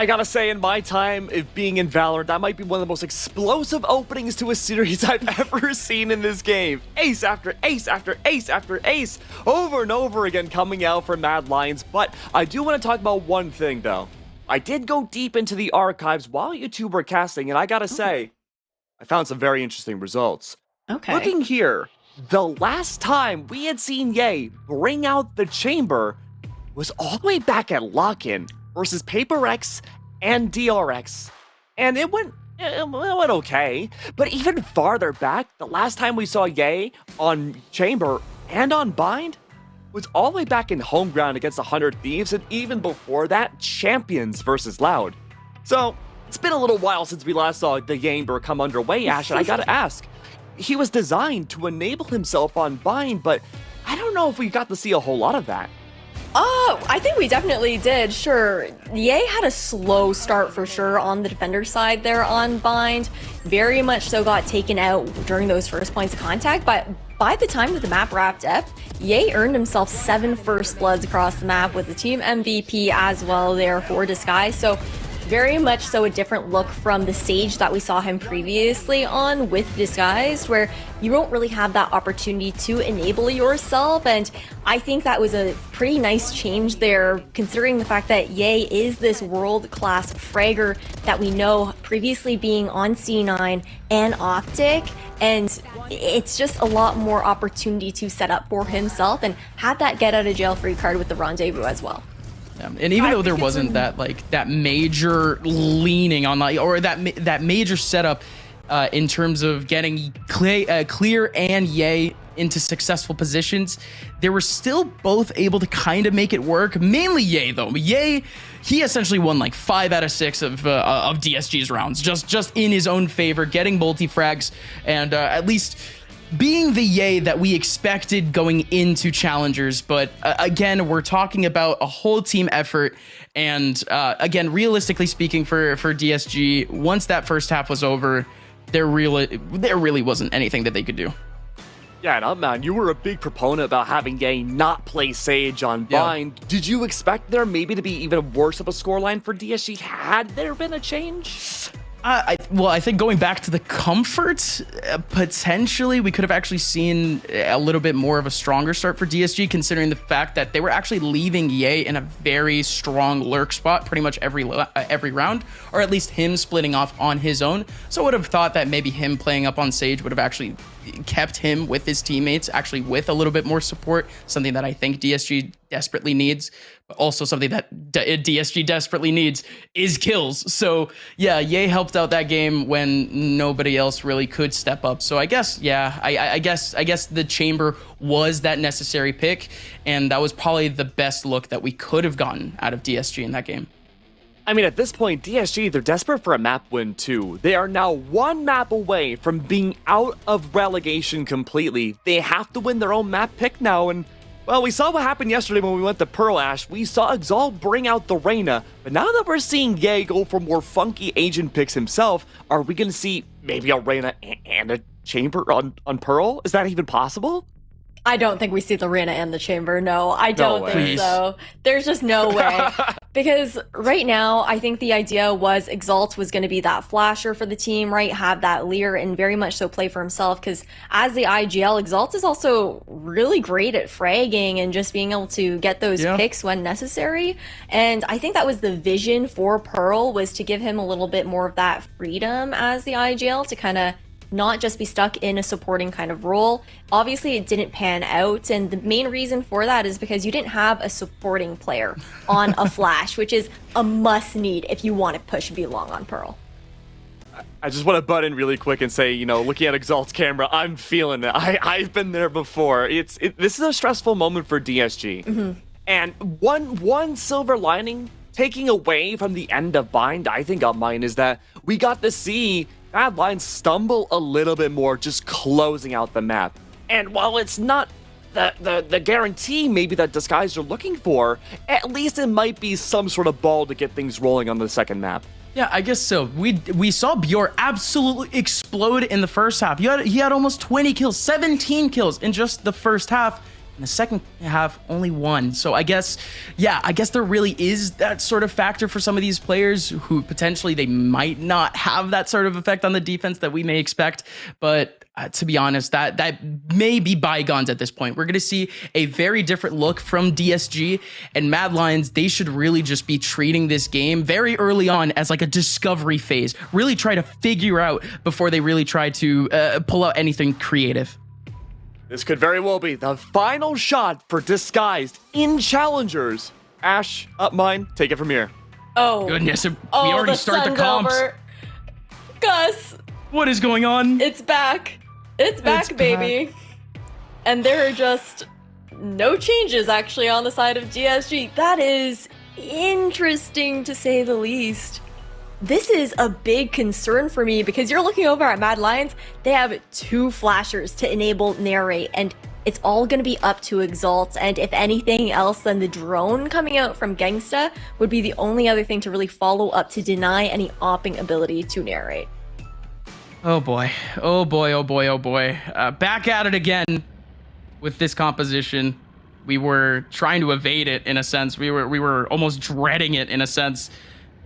I gotta say, in my time of being in Valorant, that might be one of the most explosive openings to a series I've ever seen in this game. Ace after ace after ace after ace, over and over again coming out from Mad Lions. But I do want to talk about one thing, though. I did go deep into the archives while you two were casting, and I gotta say, I found some very interesting results. Okay. Looking here, the last time we had seen Ye bring out the chamber was all the way back at Lock-In versus Paper X and DRX. And it went okay. But even farther back, the last time we saw Ye on Chamber and on Bind was all the way back in Home Ground against 100 Thieves, and even before that, Champions versus Loud. So, it's been a little while since we last saw the Chamber come underway, Ash, and I gotta ask, he was designed to enable himself on Bind, but I don't know if we got to see a whole lot of that. Oh, I think we definitely did, sure. Ye had a slow start for sure on the defender side there on Bind. Very much so got taken out during those first points of contact, but by the time that the map wrapped up, Ye earned himself 7 first bloods across the map with the team MVP as well there for Disguise. So very much so a different look from the Sage that we saw him previously on with Disguised, where you don't really have that opportunity to enable yourself, and I think that was a pretty nice change there, considering the fact that Ye is this world-class fragger that we know previously being on C9 and Optic, and it's just a lot more opportunity to set up for himself and have that get-out-of-jail-free card with the Rendezvous as well. And even though there wasn't that major leaning on that major setup in terms of getting Clear and Ye into successful positions, they were still both able to kind of make it work. Mainly Ye though. Ye, he essentially won like 5 out of 6 of DSG's rounds, just in his own favor, getting multi-frags and at least being the Ye that we expected going into Challengers. But again, we're talking about a whole team effort. And again, realistically speaking for DSG, once that first half was over, there really wasn't anything that they could do. Yeah, and man, you were a big proponent about having Ye not play Sage on Bind. Yeah. Did you expect there maybe to be even worse of a scoreline for DSG had there been a change? Well, I think going back to the comfort, potentially we could have actually seen a little bit more of a stronger start for DSG, considering the fact that they were actually leaving Ye in a very strong lurk spot pretty much every round, or at least him splitting off on his own. So I would have thought that maybe him playing up on Sage would have actually kept him with his teammates, actually with a little bit more support, something that I think DSG desperately needs, but also something that DSG desperately needs is kills. So yeah, Ye helped out that game when nobody else really could step up. So I guess, yeah, I guess the chamber was that necessary pick, and that was probably the best look that we could have gotten out of DSG in that game. I mean, at this point, DSG, they're desperate for a map win too. They are now 1 map away from being out of relegation completely. They have to win their own map pick now, and well, we saw what happened yesterday when we went to Pearl Ash. We saw Exalt bring out the Reyna, but now that we're seeing Ye go for more funky agent picks himself, are we going to see maybe a Reyna and a Chamber on Pearl? Is that even possible? I don't think we see the Reyna and the Chamber. No, I don't think so. There's just no way. Because right now, I think the idea was Exalt was going to be that flasher for the team, right? Have that leer and very much so play for himself. Because as the IGL, Exalt is also really great at fragging and just being able to get those picks when necessary. And I think that was the vision for Pearl, was to give him a little bit more of that freedom as the IGL to kind of not just be stuck in a supporting kind of role. Obviously, it didn't pan out, and the main reason for that is because you didn't have a supporting player on a Flash, which is a must-need if you want to push B-Long on Pearl. I just want to butt in really quick and say, you know, looking at Exalt's camera, I'm feeling it. I've been there before. This is a stressful moment for DSG. Mm-hmm. And one silver lining taking away from the end of Bind, I think on mine, is that we got to see Mad Lions stumble a little bit more, just closing out the map. And while it's not the guarantee maybe that Disguise are looking for, at least it might be some sort of ball to get things rolling on the second map. Yeah, I guess so. We saw Bjor absolutely explode in the first half. He had almost 20 kills, 17 kills in just the first half. In the second half, only 1. So I guess there really is that sort of factor for some of these players who potentially they might not have that sort of effect on the defense that we may expect. But to be honest, that may be bygones at this point. We're going to see a very different look from DSG, and Mad Lions, they should really just be treating this game very early on as like a discovery phase. Really try to figure out before they really try to pull out anything creative. This could very well be the final shot for Disguised in Challengers. Ash, up mine. Take it from here. Oh. Goodness, we already start the comps. Gus. What is going on? It's back. It's back, baby. And there are just no changes, actually, on the side of DSG. That is interesting, to say the least. This is a big concern for me because you're looking over at Mad Lions. They have 2 flashers to enable narrate, and it's all going to be up to Exalt. And if anything else, then the drone coming out from Gangsta would be the only other thing to really follow up to deny any opping ability to narrate. Oh boy. Oh boy. Oh boy. Oh boy. Back at it again with this composition. We were trying to evade it in a sense. We were almost dreading it in a sense.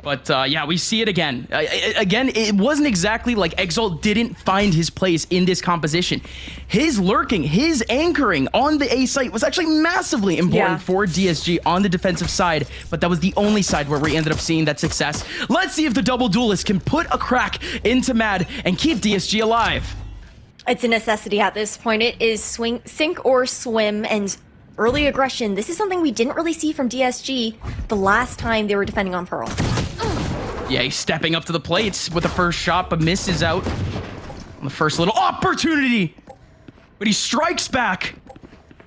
But yeah, we see it again. Again, it wasn't exactly like Exalt didn't find his place in this composition. His lurking, his anchoring on the A site was actually massively important for DSG on the defensive side, but that was the only side where we ended up seeing that success. Let's see if the double duelist can put a crack into Mad and keep DSG alive. It's a necessity at this point. It is sink or swim, and early aggression. This is something we didn't really see from DSG the last time they were defending on Pearl. Yeah, he's stepping up to the plates with the first shot, but misses out on the first little opportunity. But he strikes back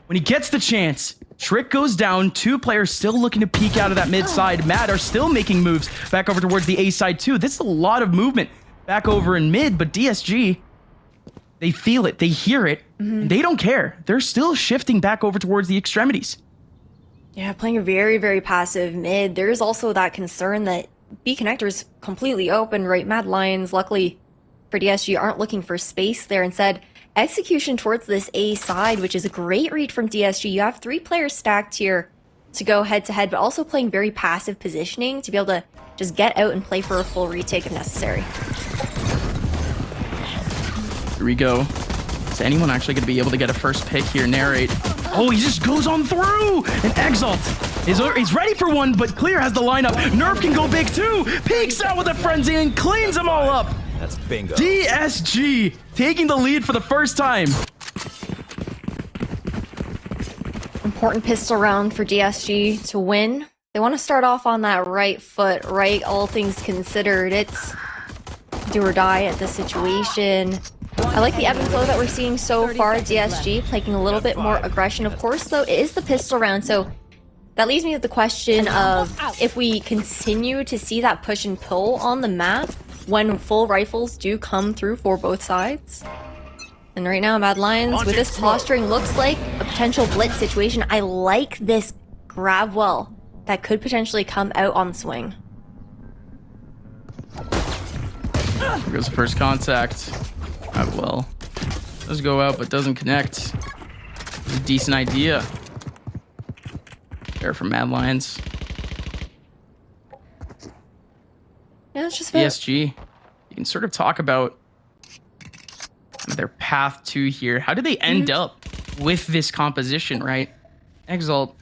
when he gets the chance. Trick goes down. 2 players still looking to peek out of that mid side. Mad are still making moves back over towards the A side too. This is a lot of movement back over in mid, but DSG, they feel it, they hear it, and they don't care. They're still shifting back over towards the extremities. Yeah, playing a very, very passive mid. There's also that concern that B connector's completely open, right? Mad Lions, luckily for DSG, aren't looking for space there. Instead, execution towards this A side, which is a great read from DSG. You have 3 players stacked here to go head-to-head, but also playing very passive positioning to be able to just get out and play for a full retake if necessary. Here we go. Is anyone actually going to be able to get a first pick here? Narrate. Oh, he just goes on through! And Exalt is ready for one, but Clear has the lineup. Nerf can go big too! Peeks out with a frenzy and cleans them all up! That's bingo. DSG taking the lead for the first time. Important pistol round for DSG to win. They want to start off on that right foot, right? All things considered, it's do or die at this situation. I like the ebb and flow that we're seeing so far. DSG playing a little bit more aggression. Of course, though, it is the pistol round, so that leaves me with the question of if we continue to see that push and pull on the map when full rifles do come through for both sides. And right now, Mad Lions, with this posturing, looks like a potential blitz situation. I like this grab well that could potentially come out on swing. Here goes the first contact. Well, does go out, but doesn't connect. It's a decent idea there from Mad Lions. Yeah, it's just PSG. You can sort of talk about their path to here. How did they end up with this composition, right? Exalt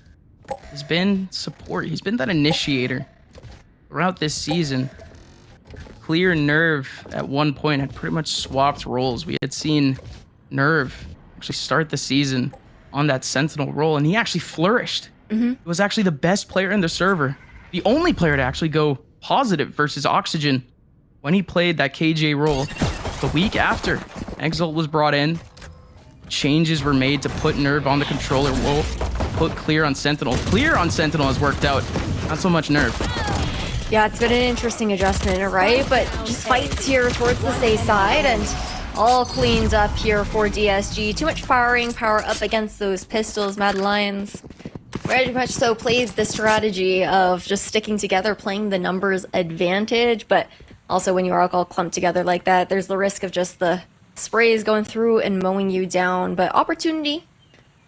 has been support. He's been that initiator throughout this season. Clear and Nerve at one point had pretty much swapped roles. We had seen Nerve actually start the season on that Sentinel role, and he actually flourished. He was actually the best player in the server. The only player to actually go positive versus Oxygen when he played that KJ role. The week after Exalt was brought in, changes were made to put Nerve on the controller role, put Clear on Sentinel. Clear on Sentinel has worked out, not so much Nerve. Yeah, it's been an interesting adjustment, right? But just fights here towards the safe side, and all cleaned up here for DSG. Too much firing power up against those pistols. Mad Lions very much so played the strategy of just sticking together, playing the numbers advantage. But also when you are all clumped together like that, there's the risk of just the sprays going through and mowing you down. But opportunity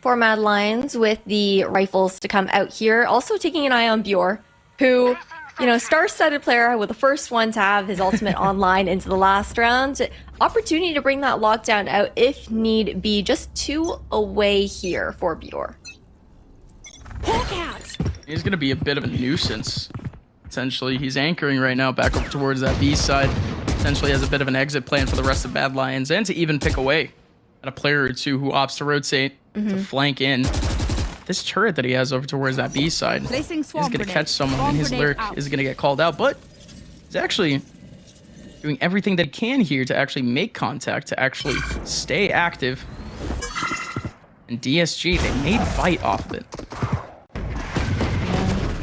for Mad Lions with the rifles to come out here. Also taking an eye on Bjor, who, you know, star-studded player with the first one to have his ultimate online into the last round. Opportunity to bring that lockdown out if need be. Just 2 away here for Bjor. He's going to be a bit of a nuisance. Essentially, he's anchoring right now back up towards that B side. Essentially has a bit of an exit plan for the rest of Mad Lions and to even pick away at a player or two who opts to rotate to flank in. This turret that he has over towards that B side is going to catch someone and his lurk is going to get called out, but he's actually doing everything that he can here to actually make contact, to actually stay active. And DSG, they made fight off of it.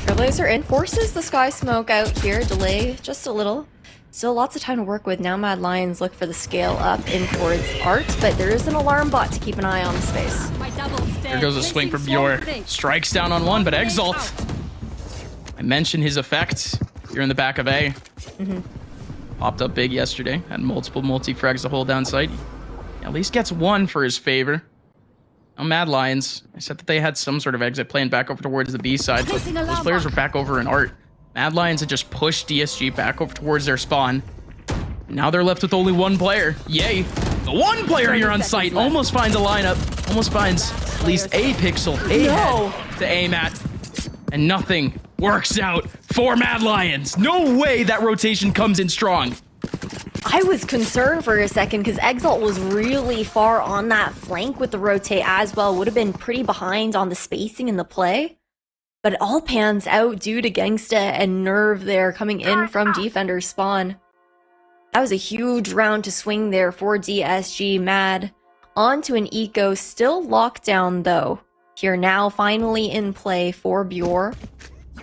Trailblazer enforces the sky smoke out here. Delay just a little. Still lots of time to work with. Now Mad Lions look for the scale up in towards Art, but there is an alarm bot to keep an eye on the space. There goes a swing from Bjor. Strikes down on one, but Exalt. I mentioned his effect here in the back of A. Popped up big yesterday. Had multiple multi-frags to hold down site. At least gets one for his favor. Now Mad Lions, I said that they had some sort of exit plan back over towards the B side, but those players were back over in Art. Mad Lions had just pushed DSG back over towards their spawn. Now they're left with only one player. Yay. The one player here on site almost finds a lineup. Almost finds at least a pixel, a head to aim at. And nothing works out for Mad Lions. No way that rotation comes in strong. I was concerned for a second because Exalt was really far on that flank with the rotate as well. Would have been pretty behind on the spacing in the play. But it all pans out due to Gangsta and Nerve there coming in from Defender spawn. That was a huge round to swing there for DSG. Mad onto an eco, still locked down though. Here now finally in play for Bjor.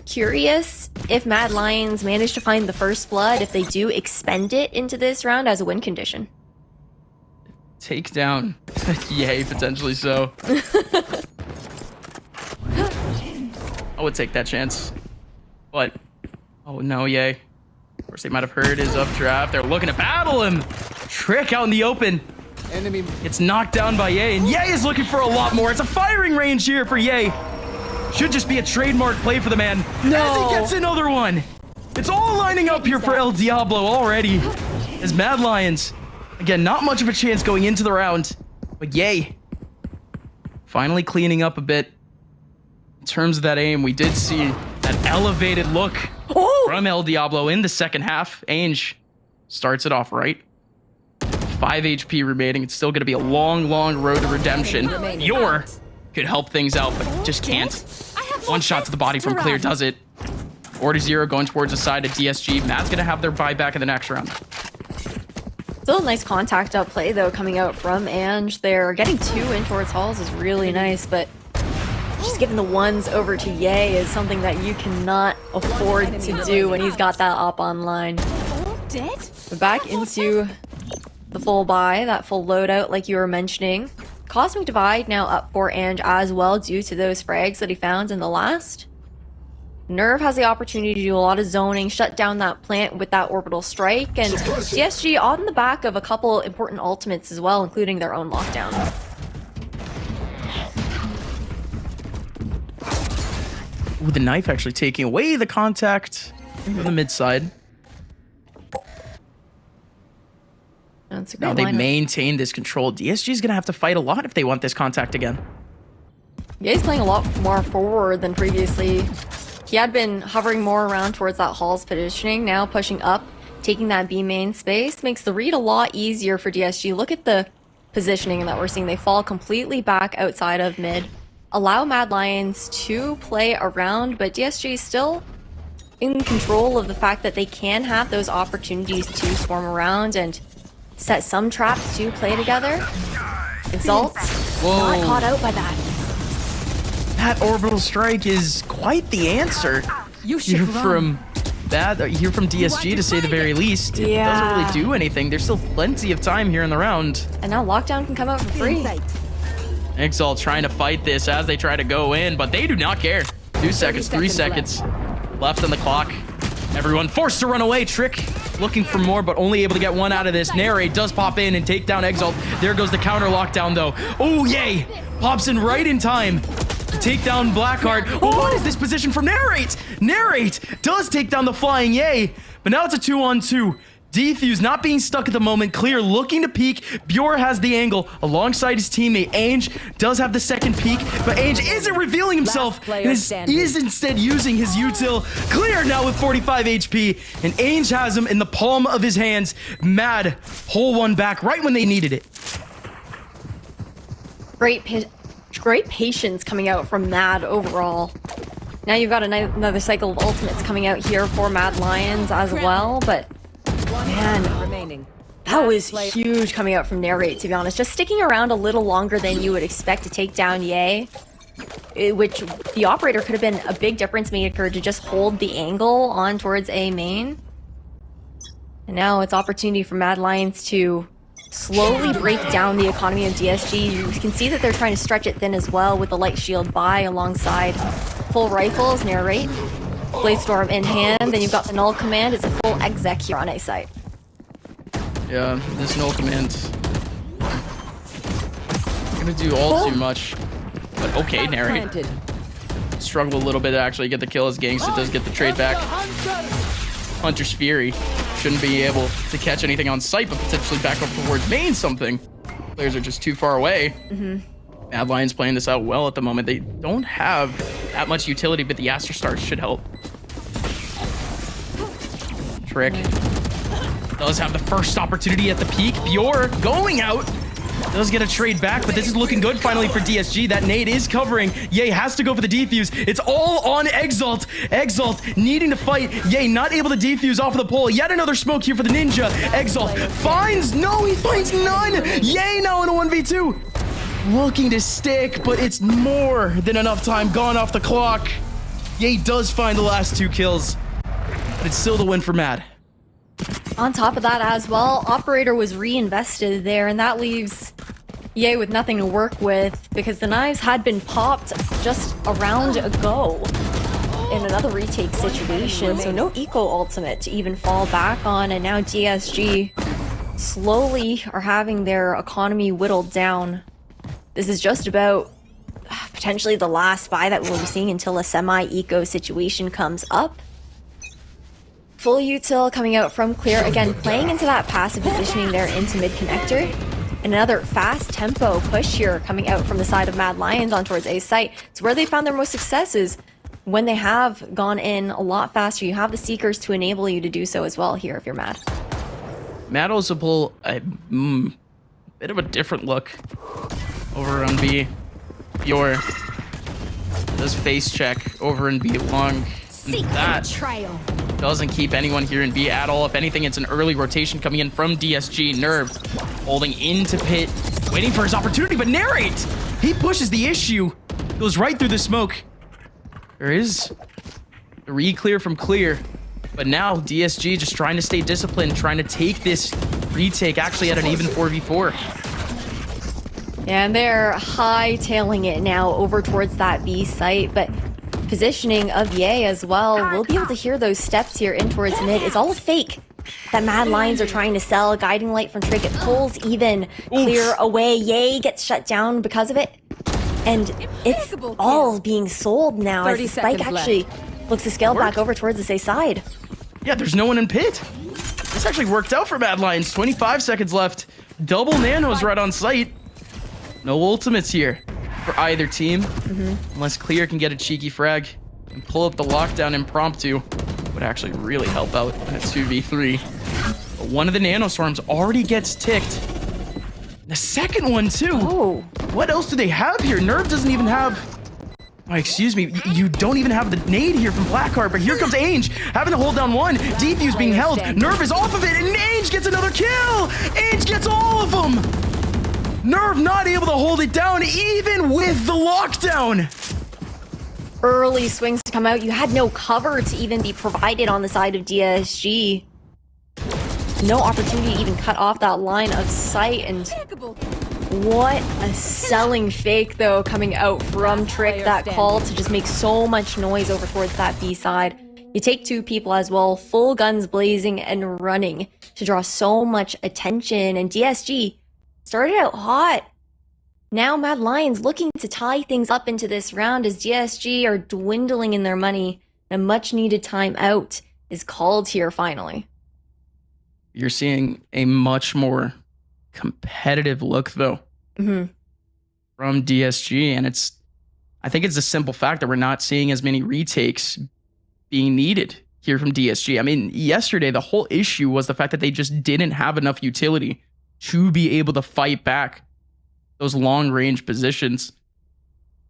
Curious if Mad Lions manage to find the first blood, if they do expend it into this round as a win condition. Takedown. Yay, potentially so. I would take that chance. But, oh no, Yay. Of course, they might have heard his updraft. They're looking to battle him. Trick out in the open. Enemy. It's knocked down by Yay, and Yay is looking for a lot more. It's a firing range here for Yay. Should just be a trademark play for the man. No. As he gets another one. It's all lining up here for El Diablo already. As Mad Lions, again, not much of a chance going into the round. But Yay, finally cleaning up a bit. In terms of that aim, we did see that elevated look from El Diablo in the second half. Ange starts it off right. 5 HP remaining. It's still going to be a long, long road to redemption. Bjor could help things out, but just can't. One shot to the body from Clear does it. 4-0 going towards the side of DSG. Mad's going to have their buyback in the next round. Still a nice contact up play though coming out from Ange there. Getting 2 in towards Halls is really nice, but just giving the ones over to Yay is something that you cannot afford to do when he's got that up online. But back into the full buy, that full loadout like you were mentioning. Cosmic Divide now up for Ange as well due to those frags that he found in the last. Nerve has the opportunity to do a lot of zoning, shut down that plant with that orbital strike, and DSG on the back of a couple important ultimates as well, including their own lockdown. Ooh, the knife actually taking away the contact from the mid side. That's a Now great they lineup. maintain this control. DSG is going to have to fight a lot if they want this contact again. Yeah, he's playing a lot more forward than previously. He had been hovering more around towards that Hall's positioning, now pushing up, taking that B main space. Makes the read a lot easier for DSG. Look at the positioning that we're seeing. They fall completely back outside of mid. Allow Mad Lions to play around, but DSG is still in control of the fact that they can have those opportunities to swarm around and set some traps to play together. Exalt, not caught out by that. That orbital strike is quite the answer. You should Here run. from DSG to say the very least. It doesn't really do anything. There's still plenty of time here in the round. And now Lockdown can come out for free. Exalt trying to fight this as they try to go in, but they do not care. 2 seconds, 3 seconds left on the clock. Everyone forced to run away. Trick looking for more, but only able to get one out of this. Narrate does pop in and take down Exalt. There goes the counter lockdown, though. Oh, Yay! pops in right in time to take down Blackheart. Oh, what is this position from Narrate? Narrate does take down the flying Yay, but now it's a 2-on-2. Defuse not being stuck at the moment. Clear looking to peek. Bjor has the angle alongside his teammate. Ainge does have the second peek, but Ainge isn't revealing himself and is instead using his util. Clear now with 45 HP, and Ainge has him in the palm of his hands. Mad pull one back right when they needed it. Great patience coming out from Mad overall. Now you've got another cycle of ultimates coming out here for Mad Lions as well, but man, that was huge coming out from Narrate, to be honest. Just sticking around a little longer than you would expect to take down Yay, which the operator could have been a big difference maker to just hold the angle on towards A main. And now it's opportunity for Mad Lions to slowly break down the economy of DSG. You can see that they're trying to stretch it thin as well with the light shield buy alongside full rifles. Narrate. Bladestorm in hand, then you've got the null command. It's a full exec here on A site. Yeah, this null command gonna do all too much. But okay, Narrate struggle a little bit to actually get the kill as Gangsta does get the trade back. Hunter's Fury shouldn't be able to catch anything on site, but potentially back up towards main something. Players are just too far away. Mad Lions playing this out well at the moment. They don't have that much utility, but the Aster Stars should help. Trick does have the first opportunity at the peak. Bjor going out. Does get a trade back, but this is looking good finally for DSG. That nade is covering. Yay has to go for the defuse. It's all on Exalt. Exalt needing to fight. Yay not able to defuse off of the pole. Yet another smoke here for the Ninja. Exalt finds, no, he finds none. Yay now in a 1v2. Looking to stick, but it's more than enough time gone off the clock. Yay does find the last 2 kills, but it's still the win for Mad. On top of that as well, Operator was reinvested there, and that leaves Yay with nothing to work with because the knives had been popped just a round ago in another retake situation, so no eco ultimate to even fall back on, and now DSG slowly are having their economy whittled down. This is just about potentially the last buy that we'll be seeing until a semi-eco situation comes up. Full util coming out from Clear, again playing into that passive positioning there into mid-connector. And another fast tempo push here coming out from the side of Mad Lions on towards A site. It's where they found their most successes when they have gone in a lot faster. You have the Seekers to enable you to do so as well here if you're Mad. Mad also pull a bit of a different look over on B. Bjor does face check over in B long. And that doesn't keep anyone here in B at all. If anything, it's an early rotation coming in from DSG. Nerve holding into pit, waiting for his opportunity, but Narrate! He pushes the issue, goes right through the smoke. There is a re-clear from Clear, but now DSG just trying to stay disciplined, trying to take this retake actually at an even 4v4. And they're high-tailing it now over towards that B site, but positioning of Yay as well. We'll be able to hear those steps here in towards mid. It's all a fake that Mad Lions are trying to sell. Guiding light from Trick, it pulls even Clear away. Yay gets shut down because of it. And it's all being sold now as the Spike actually looks to scale back over towards the safe side. Yeah, there's no one in pit. This actually worked out for Mad Lions. 25 seconds left. Double nanos right on site. No ultimates here for either team. Unless Clear can get a cheeky frag and pull up the lockdown impromptu. Would actually really help out in a 2v3. But one of the nanostorms already gets ticked. The second one too. Oh. What else do they have here? Nerve doesn't even have... Oh, excuse me, you don't even have the nade here from Blackheart, but here comes Ainge having to hold down one. Defuse being held. Nerve is off of it, and Ainge gets another kill. Ainge gets all of them. Nerve not able to hold it down even with the lockdown. Early swings to come out. You had no cover to even be provided on the side of DSG. No opportunity to even cut off that line of sight, and what a selling fake though coming out from Trick. That call to just make so much noise over towards that B side. You take 2 people as well, full guns blazing and running to draw so much attention, and DSG started out hot. Now Mad Lions looking to tie things up into this round as DSG are dwindling in their money. A much needed timeout is called here finally. You're seeing a much more competitive look though from DSG, and I think it's a simple fact that we're not seeing as many retakes being needed here from DSG. I mean, yesterday the whole issue was the fact that they just didn't have enough utility to be able to fight back those long range positions,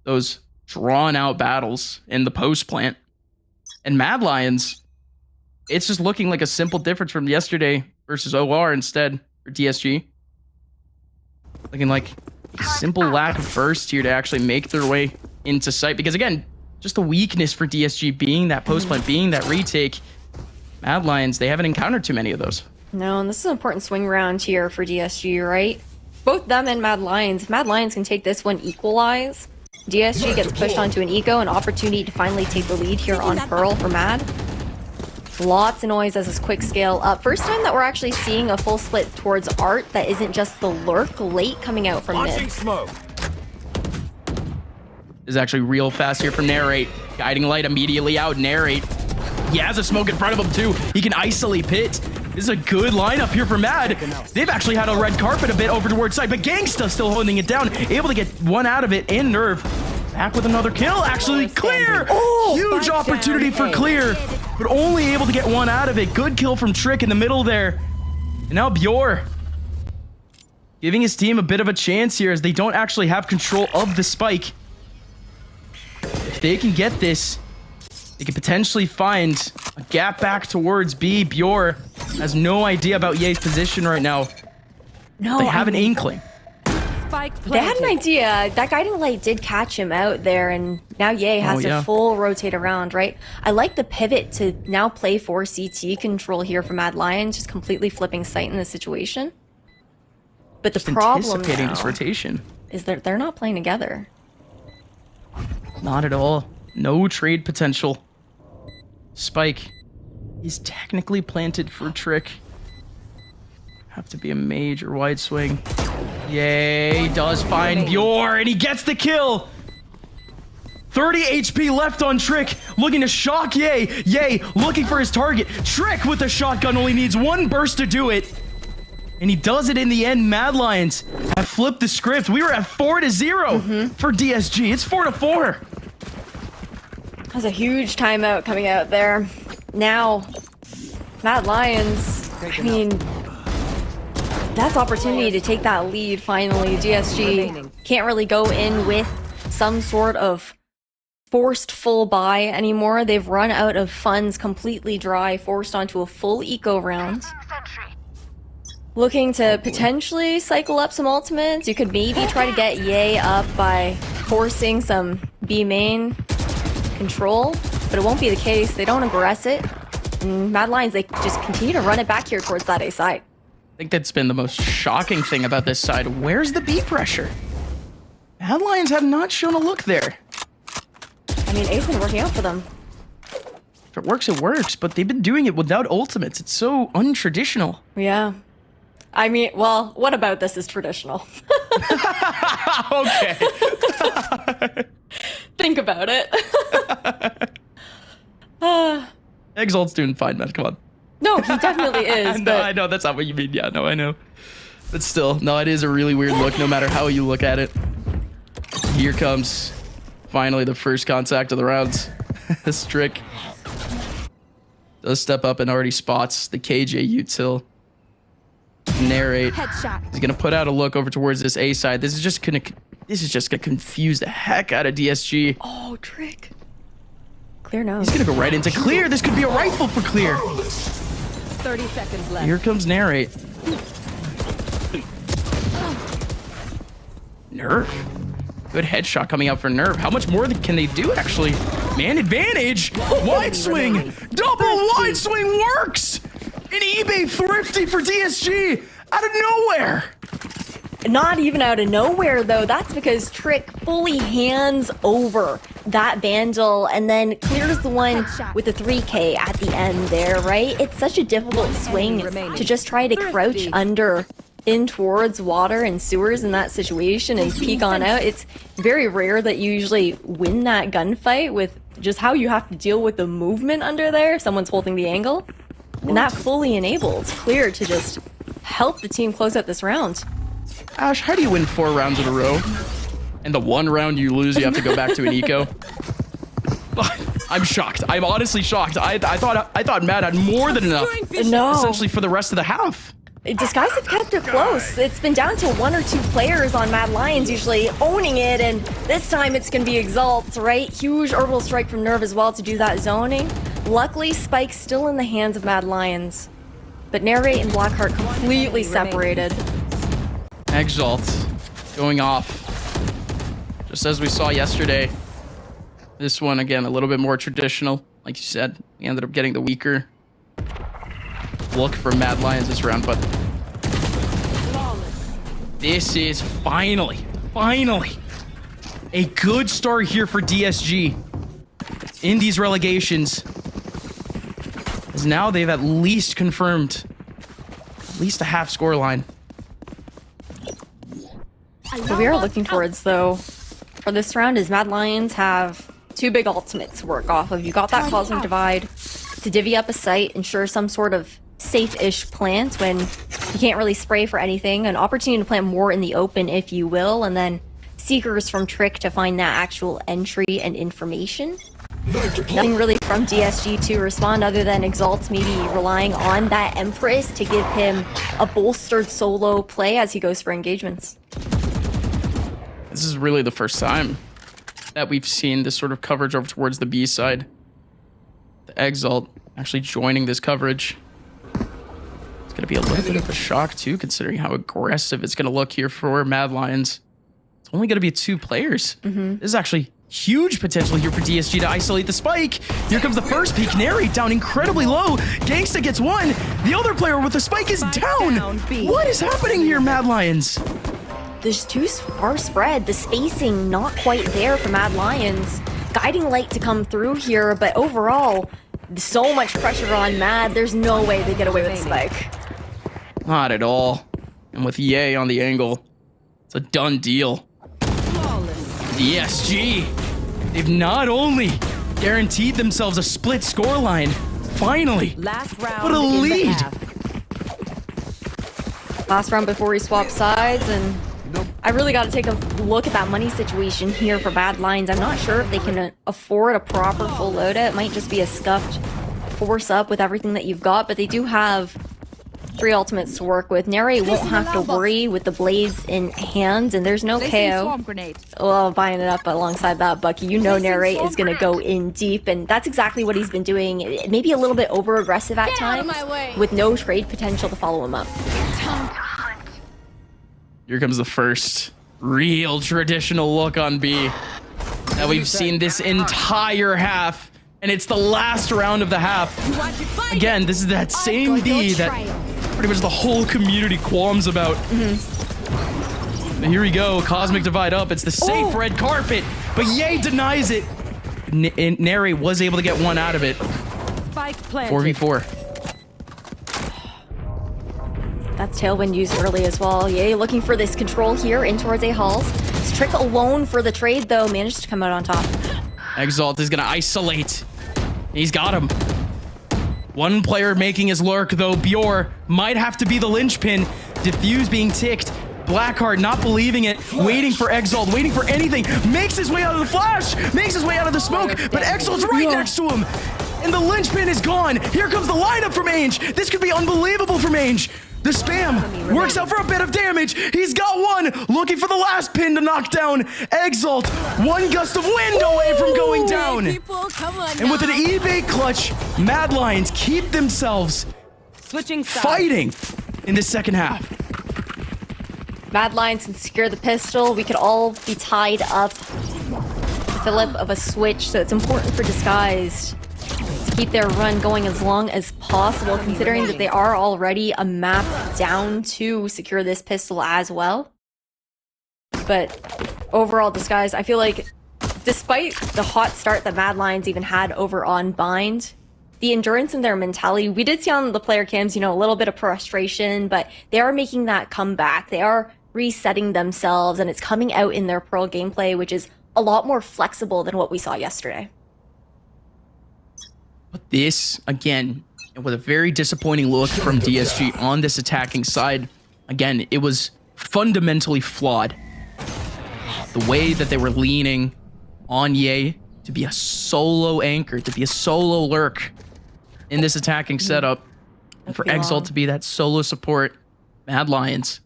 those drawn out battles in the post plant. And Mad Lions, it's just looking like a simple difference from yesterday versus OR instead for DSG. Looking like a simple lack of burst here to actually make their way into sight. Because again, just the weakness for DSG being that post plant, being that retake. Mad Lions, they haven't encountered too many of those. No, and this is an important swing round here for DSG, right? Both them and Mad Lions. If Mad Lions can take this one, equalize, DSG gets pushed onto an eco, an opportunity to finally take the lead here on Pearl for Mad. Lots of noise as this quick scale up. First time that we're actually seeing a full split towards Art that isn't just the lurk late coming out from mid. Is actually real fast here from Narrate. Guiding light immediately out. Narrate. He has a smoke in front of him too. He can isolate Pit. This is a good lineup here for Mad. They've actually had a red carpet a bit over towards side, but Gangsta still holding it down. Able to get one out of it, and Nerve back with another kill. Actually, Clear! Huge opportunity for Clear, but only able to get one out of it. Good kill from Trick in the middle there. And now Bjor giving his team a bit of a chance here as they don't actually have control of the spike. If they can get this, they could potentially find a gap back towards B. Bjor has no idea about Ye's position right now. No, they have an inkling. They had an idea. That guiding light did catch him out there, and now Ye has to full rotate around, right? I like the pivot to now play for CT control here for Mad Lions, just completely flipping sight in this situation. But the problem Anticipating now this rotation is that they're not playing together. Not at all. No trade potential. Spike is technically planted for Trick. Have to be a major wide swing. Yay, does find Bjor, and he gets the kill. 30 HP left on Trick, looking to shock Ye. Ye looking for his target. Trick with the shotgun only needs one burst to do it. And he does it in the end. Mad Lions have flipped the script. We were at 4-0 for DSG. It's 4-4. That was a huge timeout coming out there. Now, Mad Lions, I mean, that's opportunity to take that lead finally. DSG can't really go in with some sort of forced full buy anymore. They've run out of funds completely dry, forced onto a full eco round. Looking to potentially cycle up some ultimates. You could maybe try to get Ye up by forcing some B main control, but it won't be the case. They don't aggress it. And Mad Lions, they just continue to run it back here towards that A side. I think that's been the most shocking thing about this side. Where's the B pressure? Mad Lions have not shown a look there. I mean, A's been working out for them. If it works, it works, but they've been doing it without ultimates. It's so untraditional. Yeah. I mean, well, what about this is traditional? Okay. Think about it. Exalt's doing fine, man. Come on. No, he definitely is. No, but I know. That's not what you mean. Yeah, no, I know. But still, no, it is a really weird look no matter how you look at it. Here comes finally the first contact of the round. Strick does step up and already spots the KJ util. Narrate. He's gonna put out a look over towards this A side. This is just gonna confuse the heck out of DSG. Oh, Trick. Clear knows. He's gonna go right into Clear. This could be a rifle for Clear. 30 seconds left. Here comes Narrate. Nerve. Good headshot coming out for Nerve. How much more can they do, actually? Man advantage. Wide swing. Double wide swing works. An eBay thrifty for DSG out of nowhere. Not even out of nowhere, though. That's because Trick fully hands over that Vandal and then clears the one with the 3K at the end there, right? It's such a difficult swing to just try to crouch under in towards water and sewers in that situation and peek on out. It's very rare that you usually win that gunfight with just how you have to deal with the movement under there if someone's holding the angle. And that fully enabled Clear to just help the team close out this round. Ash, how do you win 4 rounds in a row? And the 1 round you lose, you have to go back to an eco? I'm shocked. I'm honestly shocked. I thought Mad had more than enough. No. Essentially for the rest of the half. Disguise have kept it close. It's been down to 1 or 2 players on Mad Lions usually owning it, and this time it's going to be Exalt, right? Huge orbital strike from Nerve as well to do that zoning. Luckily, Spike's still in the hands of Mad Lions, but Narrate and Blackheart completely separated. Exalt going off. Just as we saw yesterday. This one, again, a little bit more traditional. Like you said, he ended up getting the weaker look for Mad Lions this round, but this is finally a good start here for DSG in these relegations. As now they've at least confirmed at least a half score line. What we are looking towards, though, for this round is Mad Lions have 2 big ultimates to work off of. You got that Cosmic Divide to divvy up a site, ensure some sort of safe-ish plant when you can't really spray for anything, an opportunity to plant more in the open, if you will, and then Seekers from Trick to find that actual entry and information. Nothing really from DSG to respond other than Exalt maybe relying on that Empress to give him a bolstered solo play as he goes for engagements. This is really the first time that we've seen this sort of coverage over towards the B side. The Exalt actually joining this coverage. It's going to be a little bit of a shock too, considering how aggressive it's going to look here for Mad Lions. It's only going to be 2 players. This is actually huge potential here for DSG to isolate the spike. Here comes the first peek. Narrate down incredibly low. Gangsta gets 1. The other player with the spike is down. What is happening here, Mad Lions? There's too far spread. The spacing not quite there for Mad Lions. Guiding Light to come through here, but overall, so much pressure on Mad. There's no way they get away with the spike. Not at all. And with Ye on the angle, it's a done deal. DSG, they've not only guaranteed themselves a split scoreline, finally, Last round what a in the lead. half. Last round before we swap sides, and I really got to take a look at that money situation here for Bad Lions. I'm not sure if they can afford a proper full loadout. It might just be a scuffed force up with everything that you've got, but they do have 3 ultimates to work with. Narrate won't have to worry with the blades in hand, and there's no KO. Well, buying it up alongside that, Bucky. You know Narrate is going to go in deep, and that's exactly what he's been doing. Maybe a little bit over-aggressive at times, with no trade potential to follow him up. Here comes the first real traditional look on B that we've seen this entire half, and it's the last round of the half. Again, this is that same B that pretty much the whole community qualms about. But here we go, Cosmic Divide up. It's the safe red carpet, but Ye denies it. Narrate was able to get 1 out of it. Spike planted. 4v4. That's Tailwind used early as well. Yay, looking for this control here in towards A Halls. It's Trick alone for the trade, though, managed to come out on top. Exalt is gonna isolate. He's got him. 1 player making his lurk, though. Bjor might have to be the linchpin. Diffuse being ticked. Blackheart not believing it, waiting for Exalt, waiting for anything. Makes his way out of the flash, makes his way out of the smoke, but Exalt's right next to him. And the linchpin is gone. Here comes the lineup from Ainge. This could be unbelievable from Ainge. The spam works out for a bit of damage. He's got 1, looking for the last pin to knock down Exalt. 1 gust of wind away from going down. And with an eBay clutch, Mad Lions keep themselves fighting in the second half. Mad Lions can secure the pistol. We could all be tied up. Philip of a switch, so it's important for Disguised to keep their run going as long as possible, considering that they are already a map down to secure this pistol as well. But overall, Disguised, I feel like despite the hot start that Mad Lions even had over on Bind, the endurance and their mentality. We did see on the player cams, a little bit of frustration, but they are making that comeback. They are resetting themselves, and it's coming out in their Pearl gameplay, which is a lot more flexible than what we saw yesterday. But this, again, with a very disappointing look from DSG on this attacking side, again, it was fundamentally flawed. The way that they were leaning on Ye to be a solo anchor, to be a solo lurk in this attacking setup, and for Exalt to be that solo support, Mad Lions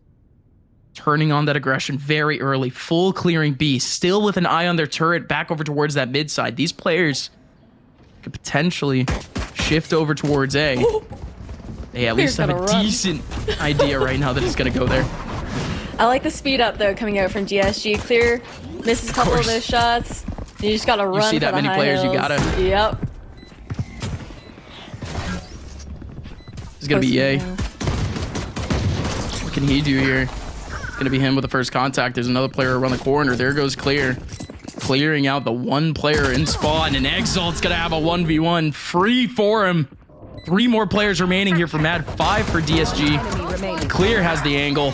turning on that aggression very early, full clearing B, still with an eye on their turret back over towards that mid side. These players could potentially shift over towards A. They at least have a decent idea right now that it's going to go there. I like the speed up, though, coming out from DSG. Clear, misses a couple of those shots. You just got to run. You see that many players, you got to. Yep. It's going to be Ye. What can he do here? It's going to be him with the first contact. There's another player around the corner. There goes Clear. Clearing out the one player in spawn, and Exalt's going to have a 1v1 free for him. 3 more players remaining here for Mad, 5 for DSG. Clear has the angle.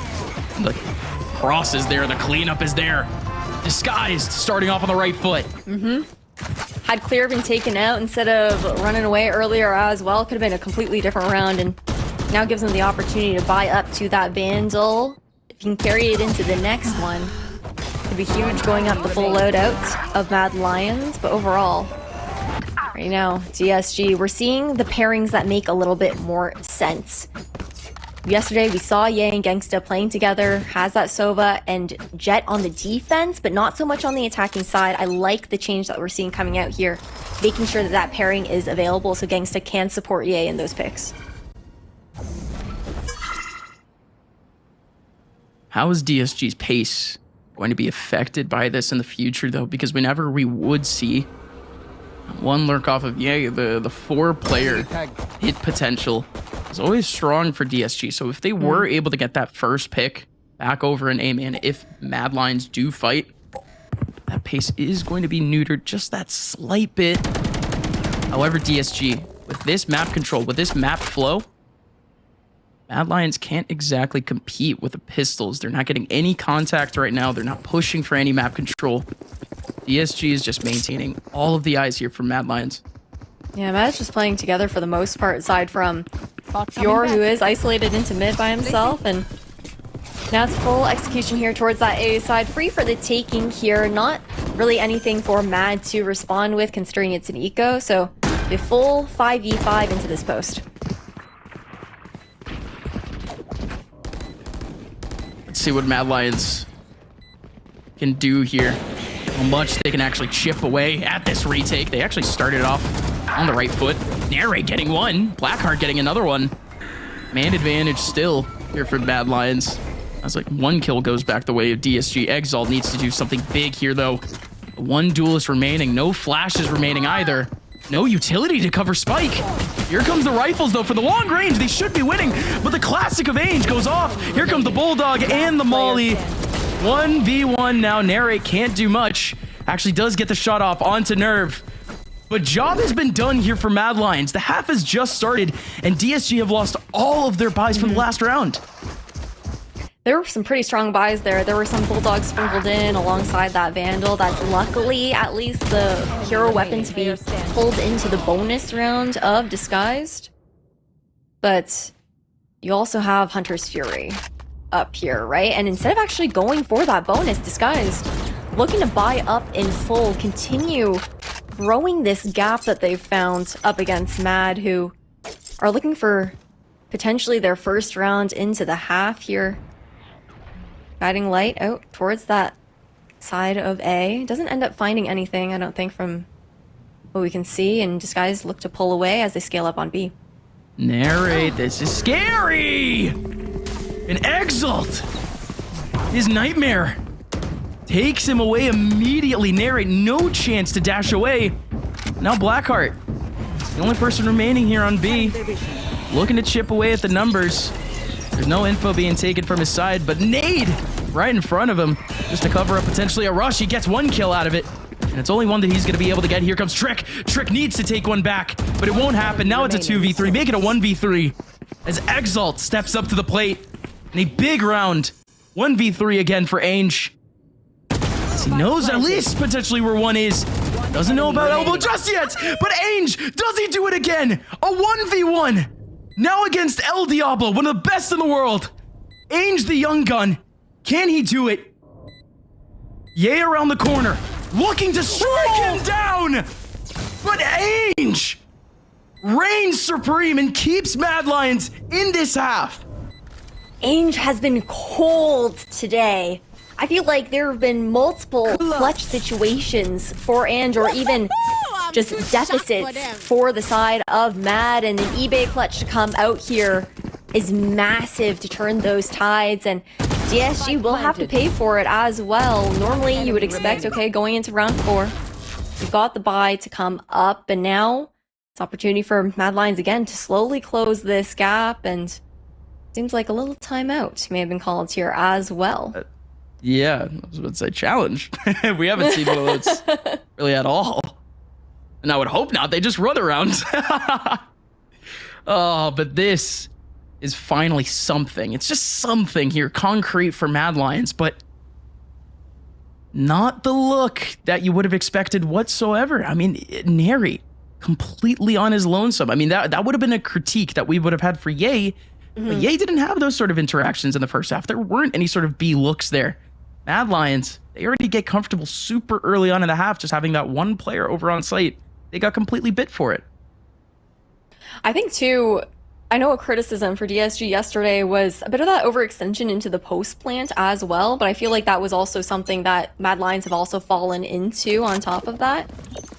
The cross is there. The cleanup is there. Disguised, starting off on the right foot. Had Clear been taken out instead of running away earlier as well, could have been a completely different round, and now gives him the opportunity to buy up to that Vandal. If you can carry it into the next one, could be huge going up the full loadout of Mad Lions. But overall, right now, DSG, we're seeing the pairings that make a little bit more sense. Yesterday, we saw Ye and Gangsta playing together, has that Sova and Jet on the defense, but not so much on the attacking side. I like the change that we're seeing coming out here, making sure that that pairing is available so Gangsta can support Ye in those picks. How is DSG's pace going to be affected by this in the future, though? Because whenever we would see one lurk off of Ye, the 4-player hit potential is always strong for DSG. So if they were able to get that first pick back over in A-Man, if Mad Lions do fight, that pace is going to be neutered just that slight bit. However, DSG, with this map control, with this map flow, Mad Lions can't exactly compete with the pistols. They're not getting any contact right now. They're not pushing for any map control. DSG is just maintaining all of the eyes here from Mad Lions. Yeah, Mad's just playing together for the most part, aside from Yor, who is isolated into mid by himself, and now it's full execution here towards that A side. Free for the taking here. Not really anything for Mad to respond with, considering it's an eco, so a full 5v5 into this post. Let's see what Mad Lions can do here. How much they can actually chip away at this retake. They actually started off on the right foot. Narrate getting one. Blackheart getting another one. Man advantage still here for Mad Lions. That's like 1 kill goes back the way of DSG. Exalt needs to do something big here, though. 1 duelist remaining. No flashes remaining either. No utility to cover Spike. Here comes the rifles, though, for the long range. They should be winning, but the classic of Ainge goes off. Here comes the Bulldog and the Molly. 1v1 now. Narrate can't do much. Actually does get the shot off onto Nerve. But job has been done here for Mad Lions. The half has just started, and DSG have lost all of their buys from the last round. There were some pretty strong buys there. There were some Bulldogs sprinkled in alongside that Vandal. That's luckily at least the hero weapon to be pulled into the bonus round of Disguised. But you also have Hunter's Fury up here, right? And instead of actually going for that bonus, Disguised looking to buy up in full, continue growing this gap that they've found up against Mad, who are looking for potentially their first round into the half here. Guiding light out towards that side of A. Doesn't end up finding anything, I don't think, from what we can see, and Disguise look to pull away as they scale up on B. Narrate, this is scary! An Exalt! His nightmare takes him away immediately. Narrate, no chance to dash away. Now Blackheart, the only person remaining here on B, looking to chip away at the numbers. There's no info being taken from his side, but nade right in front of him just to cover up potentially a rush. He gets 1 kill out of it. And it's only one that he's going to be able to get. Here comes Trick. Trick needs to take one back, but it won't happen. Now it's a 2v3. Make it a 1v3 as Exalt steps up to the plate in a big round. 1v3 again for Ainge. He knows at least potentially where one is. Doesn't know about elbow just yet, but Ainge, does he do it again? A 1v1. Now against El Diablo, one of the best in the world. Ainge the young gun. Can he do it? Yay around the corner, looking to strike him down. But Ainge reigns supreme and keeps Mad Lions in this half. Ainge has been cold today. I feel like there have been multiple clutch situations for Ainge, or even just deficits for the side of Mad, and an eBay clutch to come out here is massive to turn those tides, and DSG will have to pay for it as well. Normally you would expect, okay, going into round 4, you've got the buy to come up, and now it's opportunity for Mad Lions again to slowly close this gap, and seems like a little timeout may have been called here as well. Yeah, I was about to say challenge. We haven't seen one of those really at all. And I would hope not. They just run around. Oh, but this is finally something. It's just something here, concrete for Mad Lions, but not the look that you would have expected whatsoever. I mean, Neri completely on his lonesome. I mean, that would have been a critique that we would have had for Ye, but Ye didn't have those sort of interactions in the first half. There weren't any sort of B looks there. Mad Lions, they already get comfortable super early on in the half, just having that one player over on site. They got completely bit for it. I think too, I know a criticism for DSG yesterday was a bit of that overextension into the post plant as well, but I feel like that was also something that Mad Lions have also fallen into on top of that.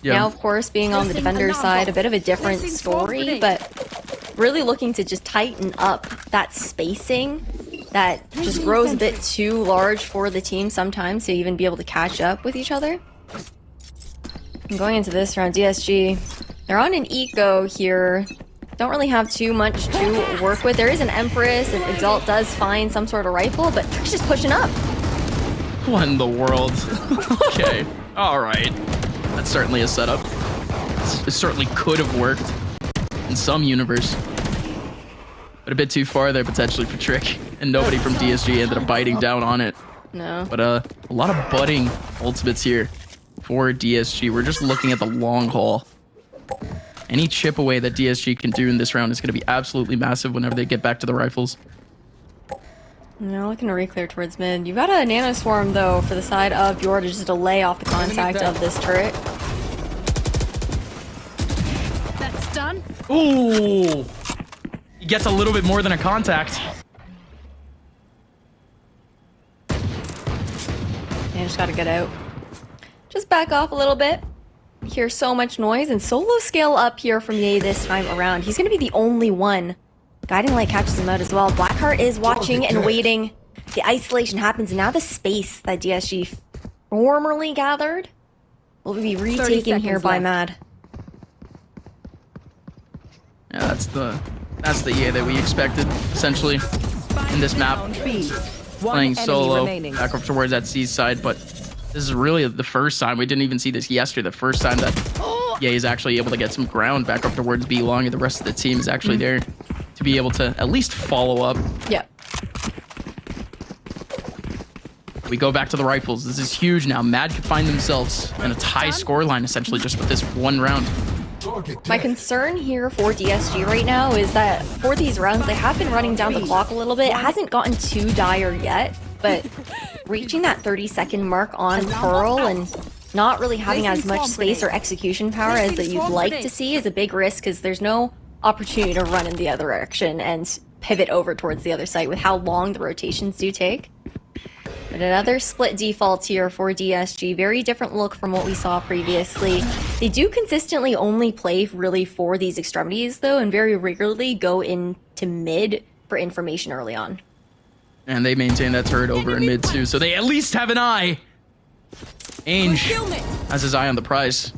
Yeah. Now, of course, being on the defender side, a bit of a different story, but really looking to just tighten up that spacing that just grows a bit too large for the team sometimes to even be able to catch up with each other. And going into this round, DSG, they're on an eco here. Don't really have too much to work with. There is an Empress, and Exalt does find some sort of rifle, but Trick's just pushing up. What in the world? Okay, all right. That's certainly a setup. It certainly could have worked in some universe. But a bit too far there potentially for Trick, and nobody from DSG ended up biting down on it. No. But a lot of budding ultimates here for DSG. We're just looking at the long haul. Any chip away that DSG can do in this round is going to be absolutely massive whenever they get back to the rifles. No, looking to re-clear towards mid. You've got a Nano Swarm, though, for the side of Yor to just delay off the contact of this turret. That's done. Ooh! He gets a little bit more than a contact. Yeah, just gotta get out. Just back off a little bit. Hear so much noise, and solo scale up here from Ye this time around. He's gonna be the only one. Guiding Light catches him out as well. Blackheart is watching and waiting. The isolation happens, and now the space that DSG formerly gathered will be retaken here by Mad. Yeah, that's the Ye that we expected, essentially, in this map. Playing solo back up towards that C side, but this is really the first time. We didn't even see this yesterday. The first time that Ye is actually able to get some ground back up towards B long, and the rest of the team is actually there to be able to at least follow up. Yeah. We go back to the rifles. This is huge now. Mad could find themselves in a tie scoreline, essentially, just with this one round. My concern here for DSG right now is that for these rounds, they have been running down the clock a little bit. It hasn't gotten too dire yet, but reaching that 30-second mark on Pearl and not really having as much space or execution power as that you'd like to see is a big risk, because there's no opportunity to run in the other direction and pivot over towards the other site with how long the rotations do take. But another split default here for DSG. Very different look from what we saw previously. They do consistently only play really for these extremities, though, and very regularly go into mid for information early on. And they maintain that turret over in mid, too, so they at least have an eye. Ainge has his eye on the prize.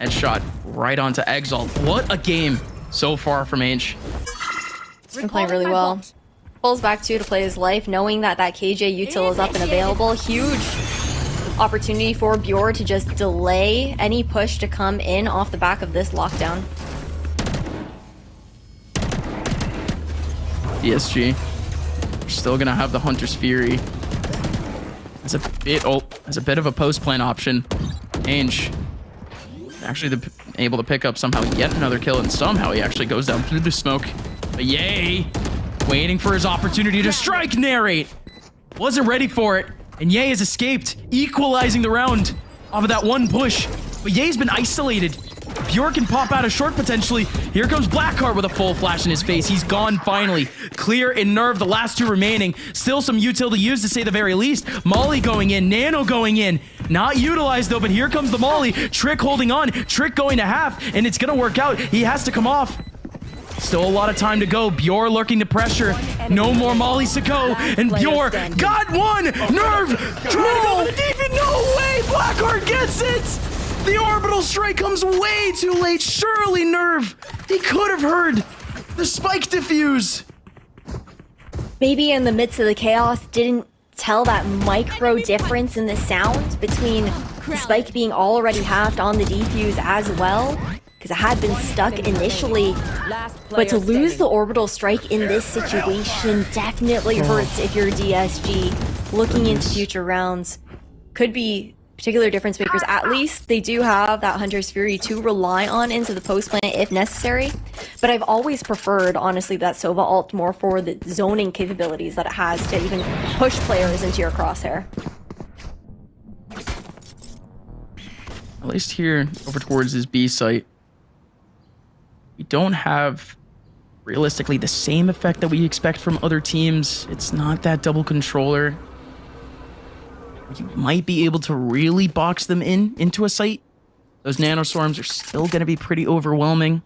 Headshot right onto Exalt. What a game so far from Ainge. He's been playing really well. Pulls back to play his life, knowing that that KJ util is up and available. Huge opportunity for Bjor to just delay any push to come in off the back of this lockdown. DSG. We're still gonna have the Hunter's Fury. As a bit of a post plan option. Ange actually able to pick up somehow yet another kill, and somehow he actually goes down through the smoke. But Yay, waiting for his opportunity to strike. Narrate wasn't ready for it, and Yay has escaped, equalizing the round off of that one push. But Ye's been isolated. Bjor can pop out a short potentially. Here comes Blackheart with a full flash in his face. He's gone finally. Clear and Nerve, the last two remaining. Still some util to use, to say the very least. Molly going in, Nano going in. Not utilized though, but here comes the Molly. Trick holding on, Trick going to half, and it's gonna work out. He has to come off. Still a lot of time to go. Bjor lurking to pressure. No more Mollies to go. And Bjor got one. Nerve trying to go for the defense. No way. Blackheart gets it. The orbital strike comes way too late. Surely Nerve, he could have heard the spike diffuse. Maybe in the midst of the chaos didn't tell that micro difference in the sound between the spike being already halved on the defuse as well, because it had been stuck initially. But to lose the orbital strike in this situation definitely hurts if you're DSG. Looking into future rounds could be particular difference makers. At least they do have that Hunter's Fury to rely on into the post plant if necessary. But I've always preferred, honestly, that Sova ult more for the zoning capabilities that it has to even push players into your crosshair. At least here over towards his B site, we don't have realistically the same effect that we expect from other teams. It's not that double controller. You might be able to really box them into a site. Those nanoswarms are still going to be pretty overwhelming.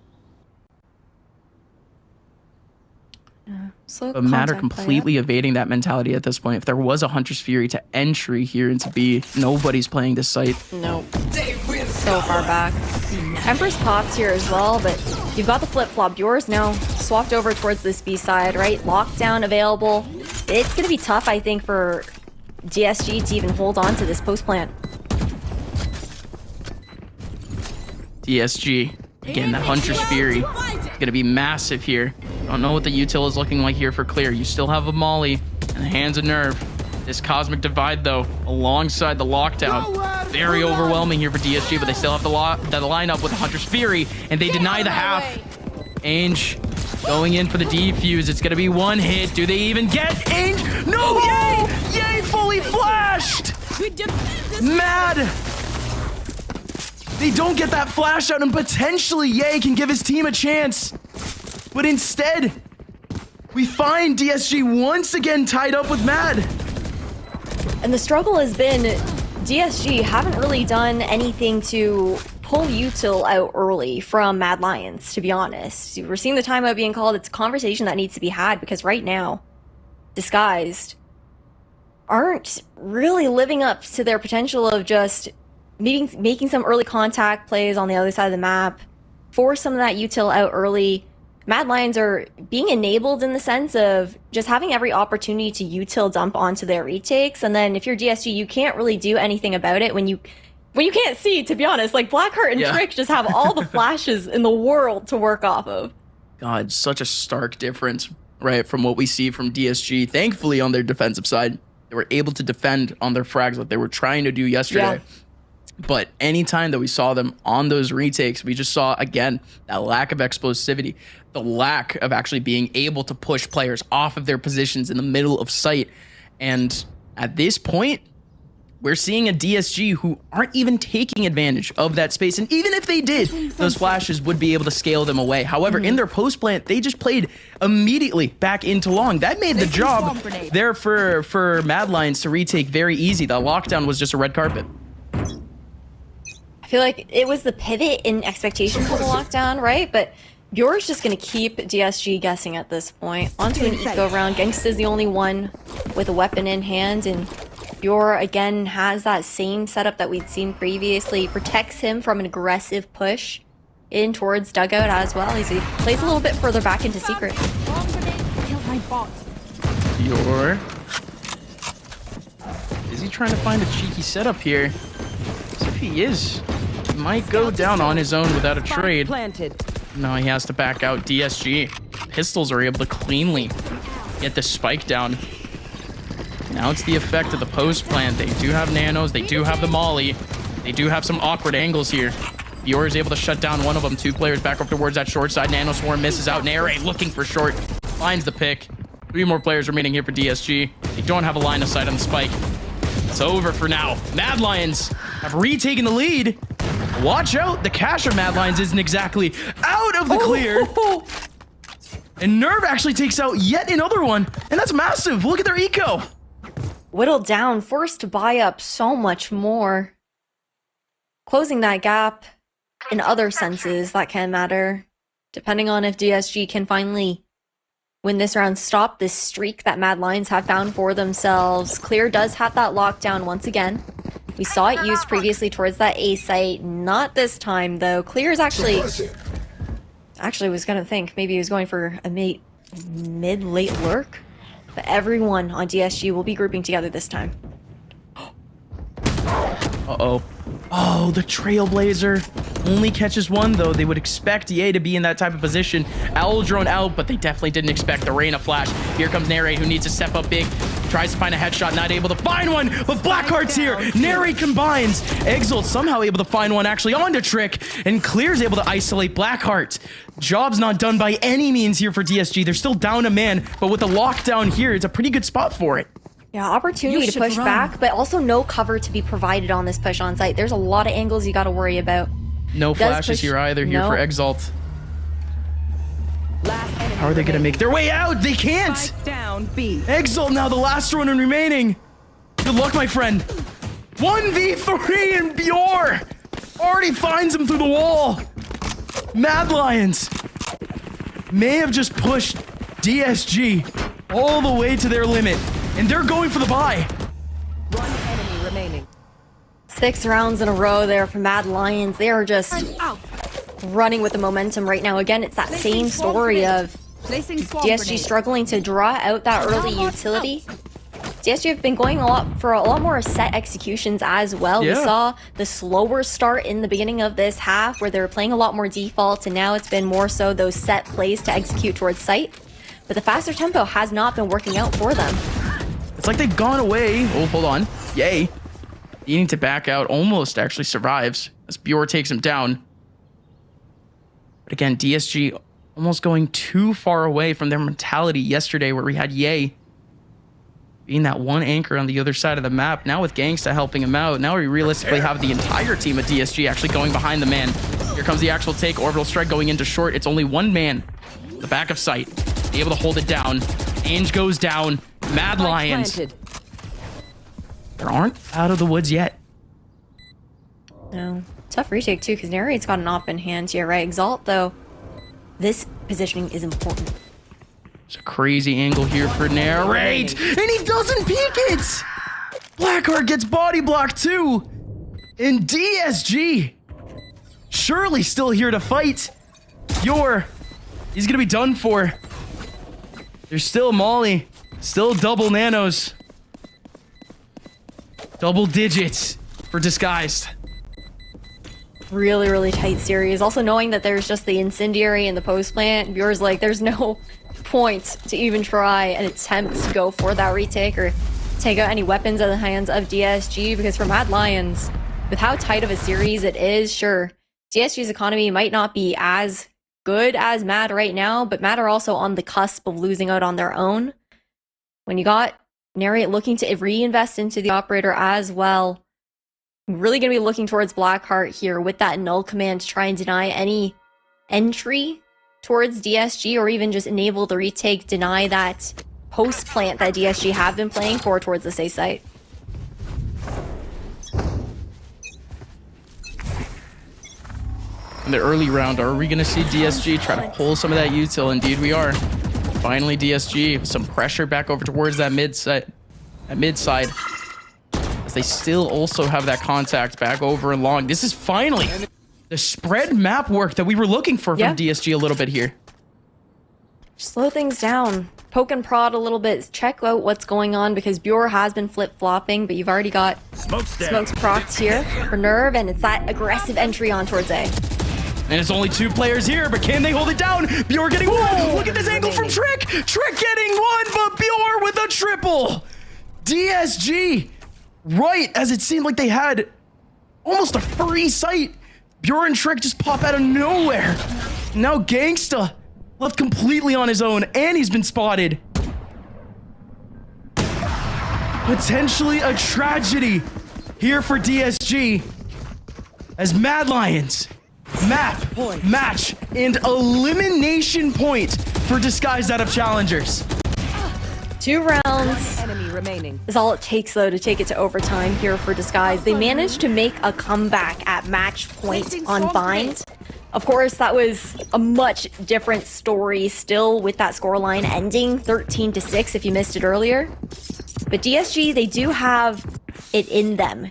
But Matter completely evading that mentality at this point. If there was a Hunter's Fury to entry here into B, nobody's playing this site. Nope. So far back. Empress pops here as well, but you've got the flip-flop. Yours now swapped over towards this B side, right? Lockdown available. It's going to be tough, I think, for DSG to even hold on to this post plant. DSG. Again, that Hunter's Fury is going to be massive here. Don't know what the util is looking like here for Clear. You still have a Molly and the hands of Nerve. This Cosmic Divide, though, alongside the lockdown. Very overwhelming here for DSG, but they still have the lineup with the Hunter's Fury, and they deny the half. Ange going in for the defuse. It's going to be one hit. Do they even get Ange? No! Yay! Yay! Fully flashed! Mad! They don't get that flash out, and potentially Yay can give his team a chance. But instead, we find DSG once again tied up with Mad. And the struggle has been DSG haven't really done anything to pull util out early from Mad Lions, to be honest. We're seeing the timeout being called. It's a conversation that needs to be had, because right now, Disguised aren't really living up to their potential of just making some early contact plays on the other side of the map, force some of that util out early. Mad Lions are being enabled in the sense of just having every opportunity to util dump onto their retakes, and then if you're DSG, you can't really do anything about it when you can't see, to be honest. Like, Blackheart and Trick just have all the flashes in the world to work off of. God, such a stark difference, right, from what we see from DSG. Thankfully, on their defensive side, they were able to defend on their frags like they were trying to do yesterday. Yeah. But anytime that we saw them on those retakes, we just saw, again, that lack of explosivity, the lack of actually being able to push players off of their positions in the middle of sight. And at this point, we're seeing a DSG who aren't even taking advantage of that space. And even if they did, those flashes would be able to scale them away. However, in their post plant, they just played immediately back into long. That made the job there for Mad Lions to retake very easy. The lockdown was just a red carpet. I feel like it was the pivot in expectation for the lockdown, right? But Bjor's just going to keep DSG guessing at this point. Onto an eco round. Gangsta's the only one with a weapon in hand, and Bjor again has that same setup that we'd seen previously. Protects him from an aggressive push in towards dugout as well. He plays a little bit further back into secret. Bjor Is he trying to find a cheeky setup here? See if he is. He might go down on his own without a trade. Planted. No, he has to back out. DSG. Pistols are able to cleanly get the spike down. Now it's the effect of the post plant. They do have nanos. They do have the molly. They do have some awkward angles here. Dior is able to shut down one of them. 2 players back up towards that short side. Nano Swarm misses out. Nare looking for short. Finds the pick. 3 more players remaining here for DSG. They don't have a line of sight on the spike. It's over for now. Mad Lions have retaken the lead. Watch out. The cash of Mad Lions isn't exactly out of the clear. And Nerve actually takes out yet another one. And that's massive. Look at their eco. Whittled down, forced to buy up so much more. Closing that gap in other senses that can matter. Depending on if DSG can finally win this round, stop this streak that Mad Lions have found for themselves. Clear does have that lockdown once again. We saw it used previously towards that A site. Not this time, though. Clear is actually was going to think maybe he was going for a mid-late lurk. But everyone on DSG will be grouping together this time. Uh-oh. Oh, the Trailblazer only catches one, though. They would expect EA to be in that type of position. Owl drone out, but they definitely didn't expect the rain of flash. Here comes Narrate, who needs to step up big. Tries to find a headshot, not able to find one, but Blackheart's here. Narrate combines. Exalt somehow able to find one actually onto Trick, and Clear's able to isolate Blackheart. Job's not done by any means here for DSG. They're still down a man, but with the lockdown here, it's a pretty good spot for it. Yeah, opportunity to push back, but also no cover to be provided on this push on site. There's a lot of angles you got to worry about. No flashes here either here for Exalt. How are they going to make their way out? They can't! Spike down B. Exalt now the last one remaining. Good luck, my friend. 1v3 and Bjor already finds him through the wall. Mad Lions may have just pushed DSG all the way to their limit. And they're going for the buy. 1 enemy remaining. 6 rounds in a row there for Mad Lions. They are just running with the momentum right now. Again, it's that same story of DSG struggling to draw out that early utility. DSG have been going for a lot more set executions as well. Yeah. We saw the slower start in the beginning of this half where they were playing a lot more default, and now it's been more so those set plays to execute towards site. But the faster tempo has not been working out for them. It's like they've gone away. Oh, hold on. Yay. Needing to back out. Almost actually survives as Bjor takes him down. But again, DSG almost going too far away from their mentality yesterday where we had Ye being that one anchor on the other side of the map. Now with Gangsta helping him out, now we realistically have the entire team of DSG actually going behind the man. Here comes the actual take. Orbital Strike going into short. It's only one man. The back of sight. Able to hold it down. Ange goes down. Mad Lions. They aren't out of the woods yet. No. Tough retake too, because Narrate's got an op in hand here, right? Exalt, though, this positioning is important. It's a crazy angle here for Narrate. And he doesn't peek it! Blackheart gets body blocked too. And DSG surely still here to fight. He's gonna be done for. There's still Molly. Still double nanos. Double digits for Disguised. Really, really tight series. Also knowing that there's just the incendiary and the post plant, Bjor's like, there's no point to even try an attempt to go for that retake or take out any weapons out of the hands of DSG, because for Mad Lions, with how tight of a series it is, sure, DSG's economy might not be as good as Mad right now, but Mad are also on the cusp of losing out on their own. When you got Narrate looking to reinvest into the operator as well, really going to be looking towards Blackheart here with that null command to try and deny any entry towards DSG, or even just enable the retake, deny that post plant that DSG have been playing for towards the A site. In the early round, are we going to see DSG try to pull some of that util? Indeed we are. Finally, DSG with some pressure back over towards that mid side. As they still also have that contact back over and long. This is finally the spread map work that we were looking for from DSG a little bit here. Slow things down. Poke and prod a little bit. Check out what's going on because Bjor has been flip-flopping, but you've already got smokes procs here for Nerve, and it's that aggressive entry on towards A. And it's only 2 players here, but can they hold it down? Bjor getting one. Look at this angle from Trick. Trick getting one, but Bjor with a triple. DSG, right as it seemed like they had almost a free sight. Bjor and Trick just pop out of nowhere. Now Gangsta left completely on his own, and he's been spotted. Potentially a tragedy here for DSG as Mad Lions map, match, and elimination point for Disguised out of Challengers. 2 rounds Enemy remaining. is all it takes, though, to take it to overtime here for Disguise. They managed to make a comeback at match point on Bind. Of course, that was a much different story still with that scoreline ending 13-6 if you missed it earlier. But DSG, they do have it in them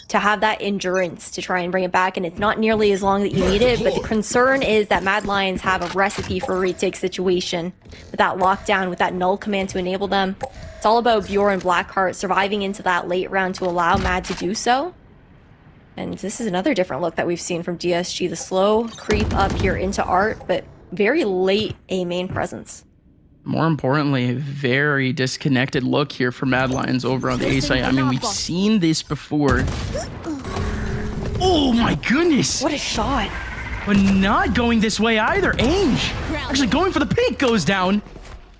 to have that endurance to try and bring it back, and it's not nearly as long that you need it, but the concern is that Mad Lions have a recipe for a retake situation with that lockdown, with that null command to enable them. It's all about Bjor and Blackheart surviving into that late round to allow Mad to do so. And this is another different look that we've seen from DSG, the slow creep up here into Art, but very late A main presence. More importantly, very disconnected look here for Mad Lions over on the A side. I mean, we've seen this before. Oh my goodness! What a shot. But not going this way either. Ainge actually going for the pink goes down.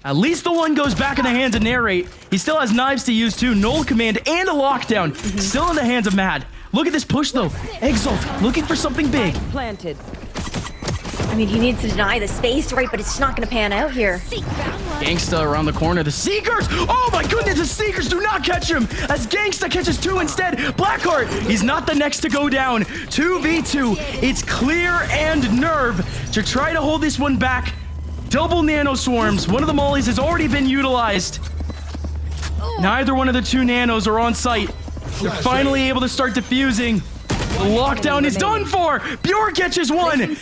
At least the one goes back in the hands of Narrate. He still has knives to use too. Null command and a lockdown. Still in the hands of Mad. Look at this push though. Exalt looking for something big. Planted. I mean, he needs to deny the space, right? But it's not going to pan out here. Gangsta around the corner. The Seekers! Oh my goodness, the Seekers do not catch him! As Gangsta catches 2 instead. Blackheart, he's not the next to go down. 2v2. It's Clear and Nerve to try to hold this one back. Double nano swarms. One of the mollies has already been utilized. Neither one of the 2 nanos are on site. They're finally able to start defusing. The lockdown is done for! Bjor catches 1!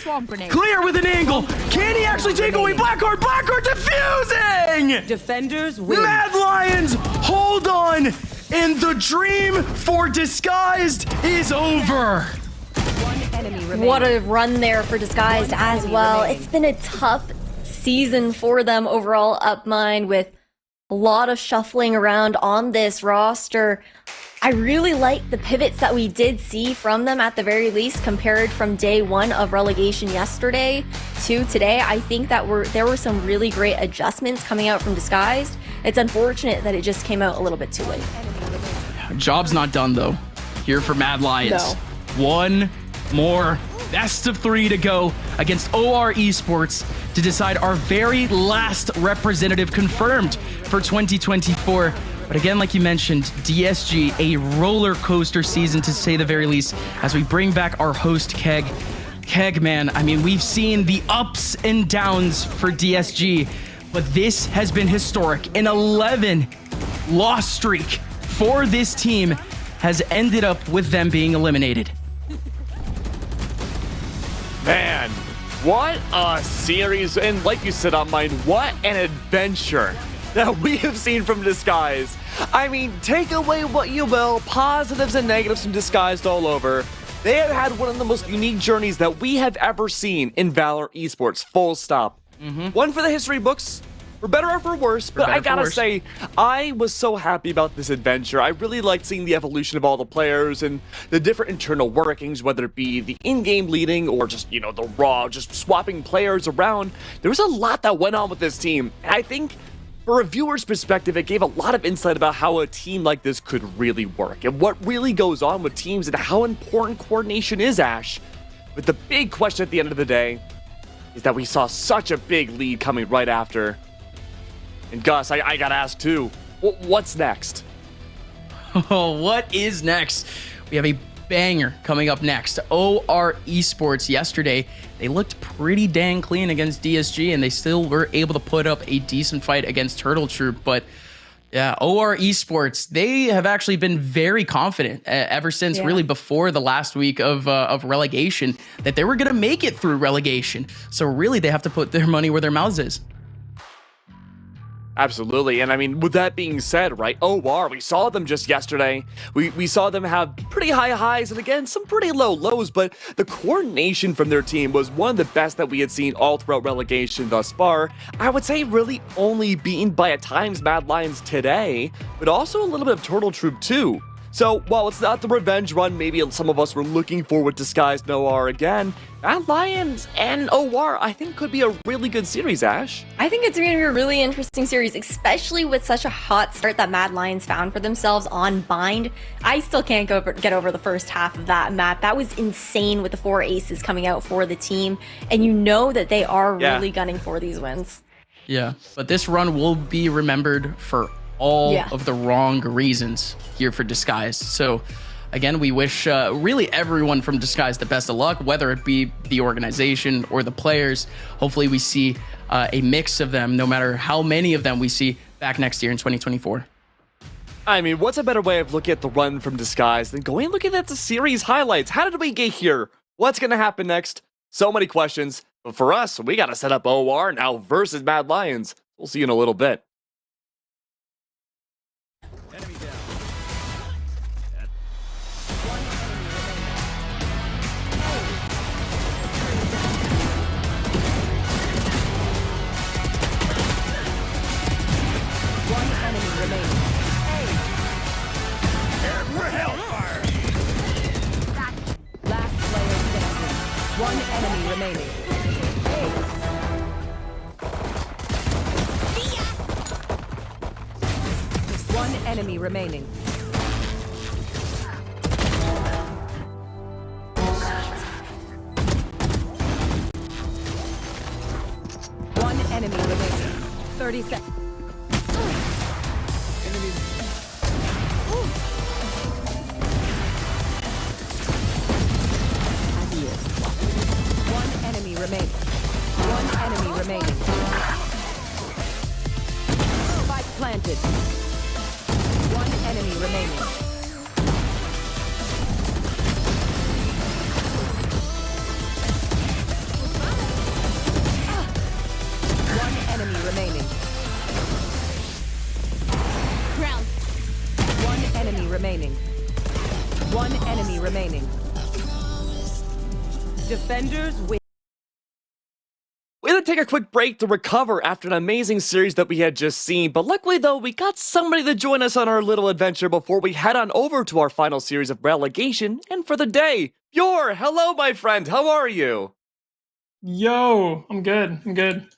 Clear with an angle! Can he actually take away Blackheart? Blackheart defusing! Defenders win. Mad Lions, hold on! And the dream for Disguised is over! One enemy remaining. What a run there for Disguised as well. It's been a tough season for them overall up mine with a lot of shuffling around on this roster. I really like the pivots that we did see from them at the very least compared from day 1 of relegation yesterday to today. I think that there were some really great adjustments coming out from Disguised. It's unfortunate that it just came out a little bit too late. Job's not done though. Here for Mad Lions. No. 1 more best of 3 to go against OR Esports to decide our very last representative confirmed for 2024. But again, like you mentioned, DSG, a roller coaster season to say the very least, as we bring back our host, Keg. Keg, man, I mean, we've seen the ups and downs for DSG, but this has been historic. An 11 loss streak for this team has ended up with them being eliminated. Man, what a series, and like you said on mine, what an adventure that we have seen from Disguise. I mean, take away what you will, positives and negatives from Disguised all over. They have had one of the most unique journeys that we have ever seen in Valor Esports, full stop. One for the history books, for better or for worse, but I gotta say, I was so happy about this adventure. I really liked seeing the evolution of all the players and the different internal workings, whether it be the in-game leading or just, you know, the raw, just swapping players around. There was a lot that went on with this team, and I think for a viewer's perspective, it gave a lot of insight about how a team like this could really work and what really goes on with teams and how important coordination is, Ash. But the big question at the end of the day is that we saw such a big lead coming right after. And Gus, I gotta ask too, what's next? Oh, what is next? We have a banger coming up next. OR Esports yesterday, they looked pretty dang clean against DSG, and they still were able to put up a decent fight against Turtle Troop. But yeah, OR Esports, they have actually been very confident ever since really before the last week of relegation that they were going to make it through relegation. So really, they have to put their money where their mouths is. Absolutely. And I mean, with that being said, right, OR, we saw them just yesterday. We saw them have pretty high highs and again, some pretty low lows, but the coordination from their team was one of the best that we had seen all throughout relegation thus far. I would say really only beaten by at times Mad Lions today, but also a little bit of Turtle Troop too. So while it's not the revenge run maybe some of us were looking for with Disguised OR again, Mad Lions and OR I think could be a really good series, Ash. I think it's going to be a really interesting series, especially with such a hot start that Mad Lions found for themselves on Bind. I still can't get over the first half of that map. That was insane with the 4 aces coming out for the team, and you know that they are really gunning for these wins. Yeah, but this run will be remembered for all of the wrong reasons here for Disguised. So again, we wish really everyone from Disguised the best of luck, whether it be the organization or the players. Hopefully we see a mix of them, no matter how many of them we see back next year in 2024. I mean, what's a better way of looking at the run from Disguised than going looking at the series highlights? How did we get here? What's going to happen next? So many questions. But for us, we got to set up OR now versus Mad Lions. We'll see you in a little bit. One enemy remaining. One enemy remaining. One enemy remaining. 30 seconds. Remaining. One enemy remaining. Spike planted. One enemy remaining. One enemy remaining. Ground. One enemy remaining. One enemy remaining. Defenders win. We had to take a quick break to recover after an amazing series that we had just seen, but luckily though, we got somebody to join us on our little adventure before we head on over to our final series of relegation, and for the day, Yor, hello my friend, how are you? Yo, I'm good.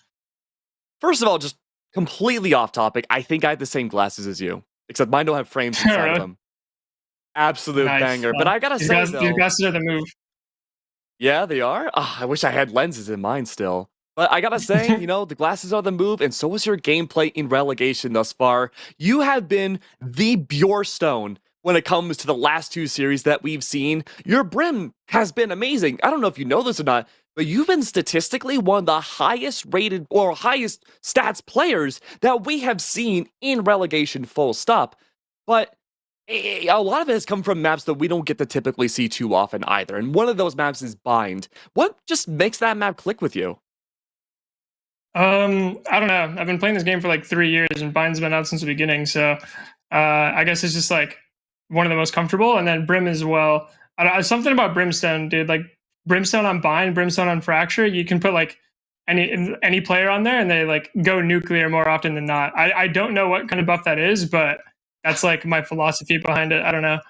First of all, just completely off topic, I think I have the same glasses as you, except mine don't have frames inside Really? of them. Absolute Nice. banger, but I gotta These say guys, though... these glasses are the move. Yeah, they are? I wish I had lenses in mine still. But I gotta say, you know, the glasses are the move, and so is your gameplay in relegation thus far. You have been the Bjorstone when it comes to the last 2 series that we've seen. Your Brim has been amazing. I don't know if you know this or not, but you've been statistically one of the highest rated or highest stats players that we have seen in relegation, full stop. But a lot of it has come from maps that we don't get to typically see too often either. And one of those maps is Bind. What just makes that map click with you? I don't know. I've been playing this game for like 3 years, and Bind's been out since the beginning. So I guess it's just like one of the most comfortable. And then Brim as well. Something about Brimstone, dude. Like Brimstone on Bind, Brimstone on Fracture. You can put like any player on there, and they like go nuclear more often than not. I don't know what kind of buff that is, but that's like my philosophy behind it. I don't know.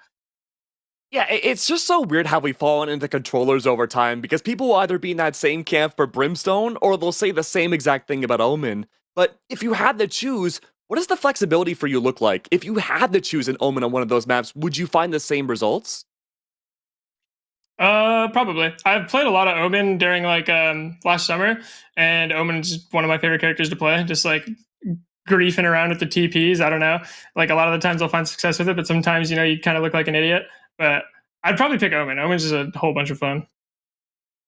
Yeah, it's just so weird how we've fallen into controllers over time, because people will either be in that same camp for Brimstone, or they'll say the same exact thing about Omen. But if you had to choose, what does the flexibility for you look like? If you had to choose an Omen on one of those maps, would you find the same results? Probably. I've played a lot of Omen during like last summer, and Omen's one of my favorite characters to play. Just like griefing around with the TPs. I don't know. Like a lot of the times I'll find success with it, but sometimes, you know, you kind of look like an idiot. But I'd probably pick Omen. Omen's just a whole bunch of fun.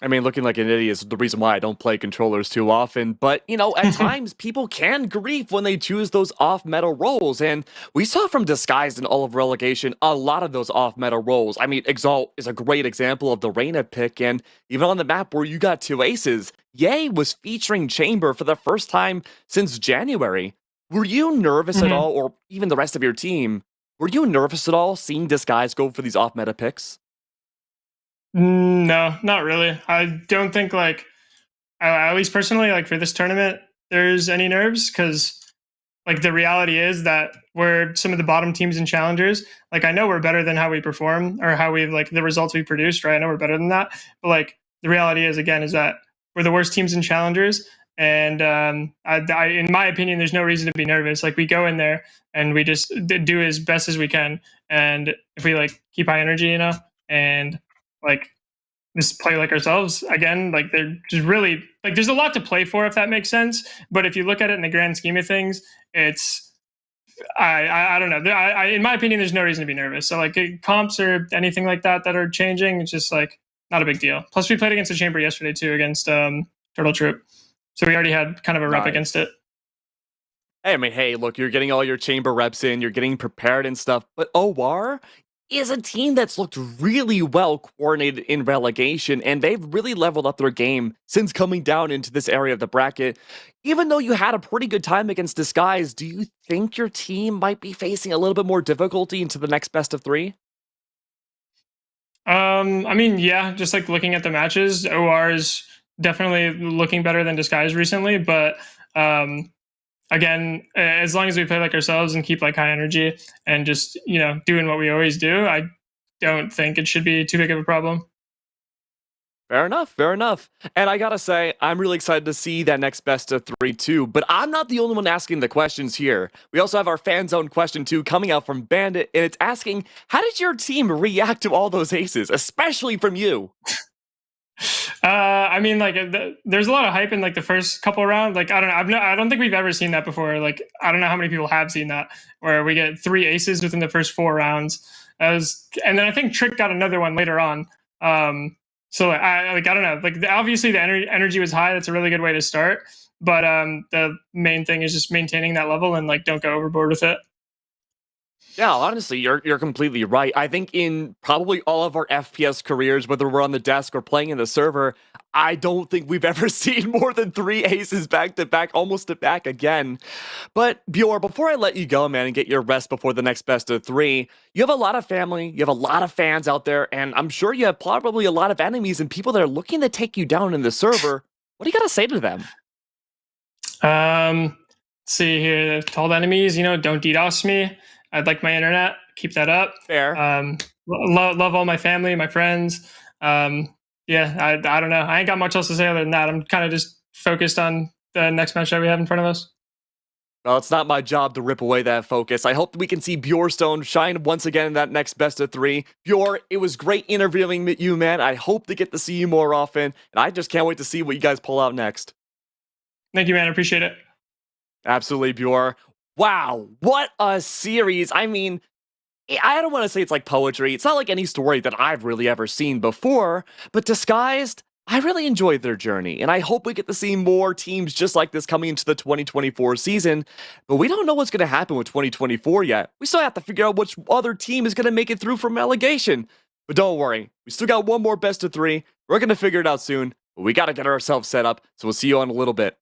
I mean, looking like an idiot is the reason why I don't play controllers too often, but, you know, at times people can grief when they choose those off-meta roles, and we saw from Disguised in all of relegation a lot of those off-meta roles. I mean, Exalt is a great example of the Reyna pick, and even on the map where you got 2 aces, Ye was featuring Chamber for the first time since January. Were you nervous at Mhm. all, or even the rest of your team? Were you nervous at all seeing Disguise go for these off-meta picks? No, not really. I don't think like at least personally, like for this tournament, there's any nerves because like the reality is that we're some of the bottom teams and challengers. Like I know we're better than how we perform or how we've like the results we produced, right? I know we're better than that. But like the reality is again is that we're the worst teams and challengers. And in my opinion, there's no reason to be nervous. Like we go in there and we just do as best as we can. And if we like keep high energy, and like just play like ourselves again, like they're just really like there's a lot to play for if that makes sense. But if you look at it in the grand scheme of things, it's I don't know. In my opinion, there's no reason to be nervous. So like comps or anything like that are changing, it's just like not a big deal. Plus, we played against the chamber yesterday too against Turtle Troop, so we already had kind of a rep against it. Hey, I mean, hey, look, you're getting all your chamber reps in, you're getting prepared and stuff, but OR is a team that's looked really well coordinated in relegation, and they've really leveled up their game since coming down into this area of the bracket. Even though you had a pretty good time against Disguise, do you think your team might be facing a little bit more difficulty into the next best of 3? I mean, yeah, just like looking at the matches, OR is definitely looking better than Disguise recently, but again, as long as we play like ourselves and keep like high energy and just doing what we always do, I don't think it should be too big of a problem. Fair enough, fair enough. And I gotta say, I'm really excited to see that next best of 3 too, but I'm not the only one asking the questions here. We also have our fan zone question too coming out from Bandit, and it's asking, how did your team react to all those aces, especially from you? I mean, like, there's a lot of hype in like the first couple rounds. Like, I don't know, I don't think we've ever seen that before. Like, I don't know how many people have seen that, where we get 3 aces within the first 4 rounds. And then I think Trick got another one later on. So I don't know. Like, obviously the energy was high. That's a really good way to start. But the main thing is just maintaining that level and like don't go overboard with it. Yeah, honestly, you're completely right. I think in probably all of our FPS careers, whether we're on the desk or playing in the server, I don't think we've ever seen more than 3 aces back to back, almost to back again. But Bjor, before I let you go, man, and get your rest before the next best of 3, you have a lot of family, you have a lot of fans out there, and I'm sure you have probably a lot of enemies and people that are looking to take you down in the server. What do you got to say to them? See here, told enemies, don't DDoS me. I'd like my internet. Keep that up. Fair. Love all my family, my friends. Yeah, I don't know. I ain't got much else to say other than that. I'm kind of just focused on the next match that we have in front of us. Well, it's not my job to rip away that focus. I hope that we can see Bjorstone shine once again in that next best of 3. Bjor, it was great interviewing with you, man. I hope to get to see you more often, and I just can't wait to see what you guys pull out next. Thank you, man. I appreciate it. Absolutely, Bjor. Wow, what a series. I mean, I don't want to say it's like poetry. It's not like any story that I've really ever seen before, but Disguised, I really enjoyed their journey, and I hope we get to see more teams just like this coming into the 2024 season, but we don't know what's going to happen with 2024 yet. We still have to figure out which other team is going to make it through from relegation. But don't worry, we still got one more best of 3. We're going to figure it out soon, but we got to get ourselves set up, so we'll see you in a little bit.